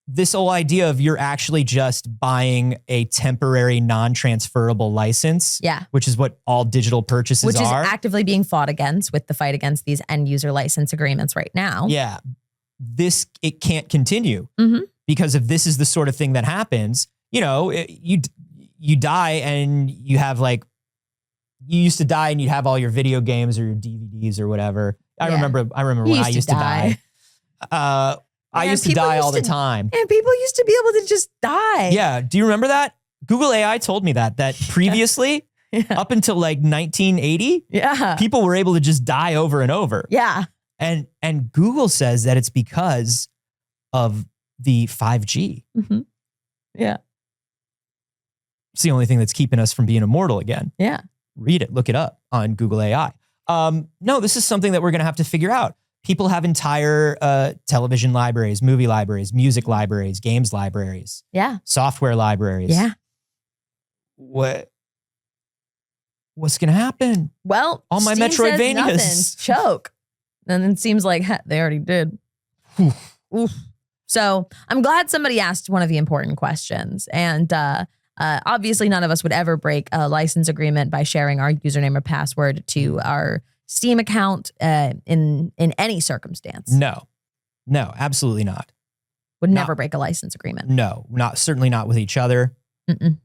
Speaker 2: this whole idea of you're actually just buying a temporary non-transferable license, which is what all digital purchases are.
Speaker 1: Which is actively being fought against with the fight against these end user license agreements right now.
Speaker 2: Yeah. It can't continue because if this is the sort of thing that happens, you know, you die and you have like, you used to die and you'd have all your video games or your DVDs or whatever. I remember when I used to die. I used to die all the time.
Speaker 1: And people used to be able to just die.
Speaker 2: Yeah. Do you remember that? Google AI told me that previously, up until like 1980, people were able to just die over and over.
Speaker 1: Yeah.
Speaker 2: And Google says that it's because of the 5G.
Speaker 1: Yeah.
Speaker 2: It's the only thing that's keeping us from being immortal again.
Speaker 1: Yeah.
Speaker 2: Read it, look it up on Google AI. No, this is something that we're going to have to figure out. People have entire television libraries, movie libraries, music libraries, games libraries, software libraries.
Speaker 1: Yeah.
Speaker 2: What's going to happen?
Speaker 1: Well,
Speaker 2: all my
Speaker 1: Steam
Speaker 2: Metroidvanias.
Speaker 1: Says choke. And it seems like they already did. Oof. So I'm glad somebody asked one of the important questions. And obviously none of us would ever break a license agreement by sharing our username or password to our Steam account in any circumstance.
Speaker 2: No, absolutely not.
Speaker 1: Would never break a license agreement.
Speaker 2: No, certainly not with each other.
Speaker 1: Mm-mm.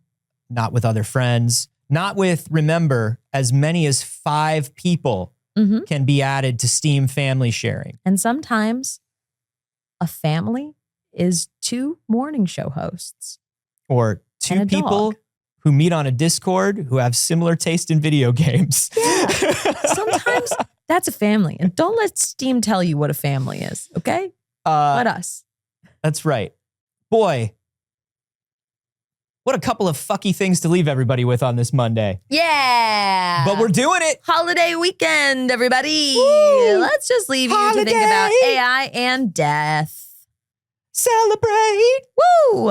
Speaker 2: Not with other friends. Not with, remember, as many as 5 people
Speaker 1: Mm-hmm.
Speaker 2: can be added to Steam family sharing.
Speaker 1: And sometimes a family is 2 morning show hosts.
Speaker 2: Or 2
Speaker 1: And a
Speaker 2: people
Speaker 1: dog.
Speaker 2: who meet on a Discord who have similar taste in video games.
Speaker 1: Yeah. Sometimes that's a family. And don't let Steam tell you what a family is, okay? Let us.
Speaker 2: That's right. Boy, what a couple of fucky things to leave everybody with on this Monday.
Speaker 1: Yeah.
Speaker 2: But we're doing it.
Speaker 1: Holiday weekend, everybody.
Speaker 2: Woo!
Speaker 1: Let's just leave you to think
Speaker 2: Holiday.
Speaker 1: about AI and death.
Speaker 2: Celebrate.
Speaker 1: Woo!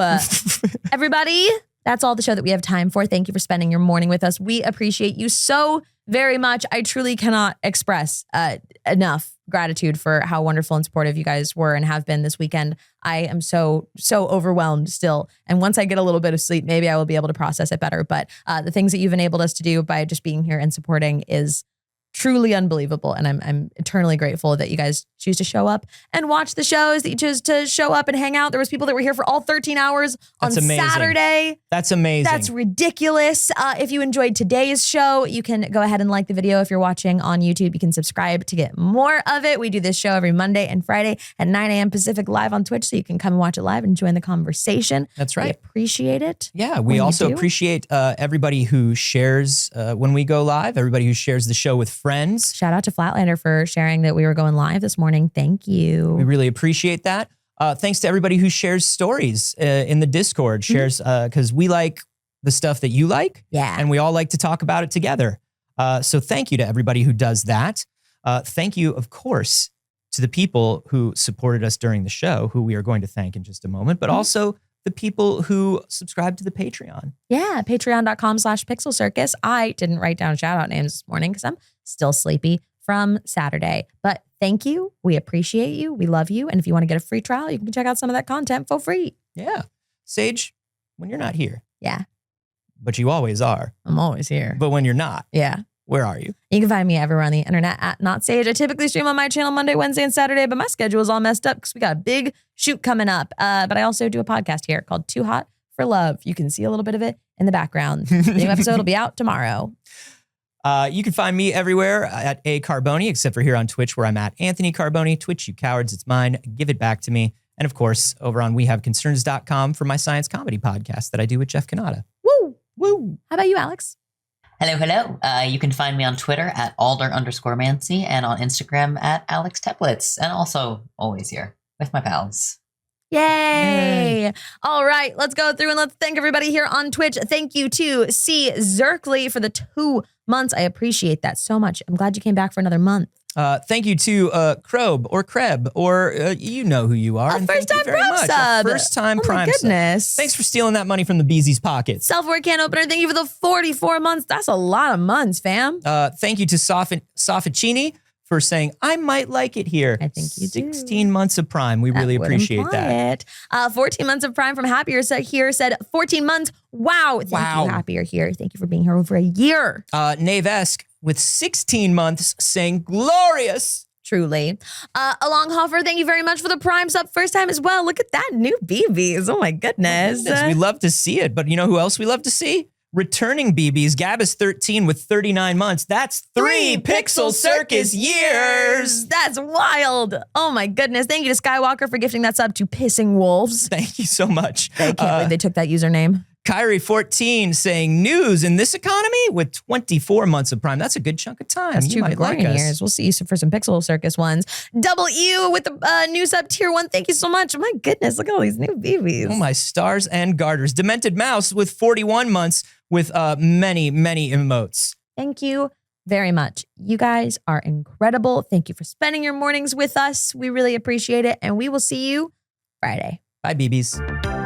Speaker 1: Everybody, that's all the show that we have time for. Thank you for spending your morning with us. We appreciate you so very much. I truly cannot express enough gratitude for how wonderful and supportive you guys were and have been this weekend. I am so overwhelmed still. And once I get a little bit of sleep, maybe I will be able to process it better. But the things that you've enabled us to do by just being here and supporting is truly unbelievable. And I'm eternally grateful that you guys choose to show up and watch the shows, that you choose to show up and hang out. There was people that were here for all 13 hours on Saturday.
Speaker 2: That's amazing.
Speaker 1: That's ridiculous. If you enjoyed today's show, you can go ahead and like the video. If you're watching on YouTube, you can subscribe to get more of it. We do this show every Monday and Friday at 9 a.m. Pacific live on Twitch, so you can come and watch it live and join the conversation.
Speaker 2: That's
Speaker 1: We
Speaker 2: right.
Speaker 1: appreciate it.
Speaker 2: Yeah, we
Speaker 1: when you
Speaker 2: also
Speaker 1: do.
Speaker 2: appreciate everybody who shares when we go live, everybody who shares the show with friends.
Speaker 1: Shout out to Flatlander for sharing that we were going live this morning. Thank you.
Speaker 2: We really appreciate that. Thanks to everybody who shares stories in the Discord, shares because we like the stuff that you like,
Speaker 1: Yeah.
Speaker 2: and we all like to talk about it together. So thank you to everybody who does that. Thank you, of course, to the people who supported us during the show, who we are going to thank in just a moment, but also the people who subscribe to the Patreon.
Speaker 1: Yeah, patreon.com/Pixel Circus. I didn't write down shout out names this morning because I'm still sleepy from Saturday. But thank you. We appreciate you. We love you. And if you want to get a free trial, you can check out some of that content for free.
Speaker 2: Yeah. Saige, when you're not here,
Speaker 1: Yeah,
Speaker 2: but you always are,
Speaker 1: I'm always here.
Speaker 2: but when you're not,
Speaker 1: Yeah.
Speaker 2: where are you?
Speaker 1: You can find me everywhere on the internet at Not Saige. I typically stream on my channel Monday, Wednesday, and Saturday, but my schedule is all messed up because we got a big shoot coming up. But I also do a podcast here called Too Hot for Love. You can see a little bit of it in the background. The new episode will be out tomorrow.
Speaker 2: You can find me everywhere at A Carboni, except for here on Twitch, where I'm at Anthony Carboni. Twitch, you cowards, it's mine. Give it back to me. And of course, over on wehaveconcerns.com for my science comedy podcast that I do with Jeff Kanata.
Speaker 1: Woo!
Speaker 2: Woo!
Speaker 1: How about you, Alex?
Speaker 3: Hello. You can find me on Twitter at Alder_Mancy and on Instagram at Alex Teplitz. And also always here with my pals.
Speaker 1: Yay! All right, let's go through and let's thank everybody here on Twitch. Thank you to C. Zerkley for the 2 months. I appreciate that so much. I'm glad you came back for another month.
Speaker 2: Thank you to Krob or Kreb, or you know who you are.
Speaker 1: A
Speaker 2: and thank
Speaker 1: first-time
Speaker 2: you very
Speaker 1: Prime
Speaker 2: much.
Speaker 1: sub.
Speaker 2: A first-time
Speaker 1: Oh my
Speaker 2: Prime sub.
Speaker 1: goodness.
Speaker 2: Thanks for stealing that money from the Beezy's pockets.
Speaker 1: Self-Aware Can Opener, thank you for the 44 months. That's a lot of months, fam.
Speaker 2: Thank you to Safficini for saying, I might like it here.
Speaker 1: I think you do.
Speaker 2: 16 months of Prime. We really
Speaker 1: Would
Speaker 2: appreciate
Speaker 1: imply
Speaker 2: that.
Speaker 1: it. 14 months of Prime from Happier here said 14 months. Wow. Thank
Speaker 2: Wow.
Speaker 1: you, Happier here. Thank you for being here over a year.
Speaker 2: Navesk with 16 months saying, glorious.
Speaker 1: Truly. Along Hoffer, thank you very much for the Prime sub first time as well. Look at that, new BBs. Oh my goodness.
Speaker 2: We love to see it, but you know who else we love to see? Returning BBs. Gabus 13 with 39 months. That's 3 Pixel Circus years.
Speaker 1: That's wild. Oh my goodness. Thank you to Skywalker for gifting that sub to Pissing Wolves.
Speaker 2: Thank you so much.
Speaker 1: I can't believe they took that username.
Speaker 2: Kyrie 14 saying news in this economy with 24 months of Prime. That's a good chunk of time.
Speaker 1: That's
Speaker 2: You
Speaker 1: 2
Speaker 2: might like
Speaker 1: Gregorian
Speaker 2: us.
Speaker 1: years. We'll see you for some Pixel Circus ones. W with the new sub tier 1. Thank you so much. My goodness, look at all these new BBs.
Speaker 2: Oh my stars and garters. Demented Mouse with 41 months with many, many emotes.
Speaker 1: Thank you very much. You guys are incredible. Thank you for spending your mornings with us. We really appreciate it. And we will see you Friday.
Speaker 2: Bye, BBs.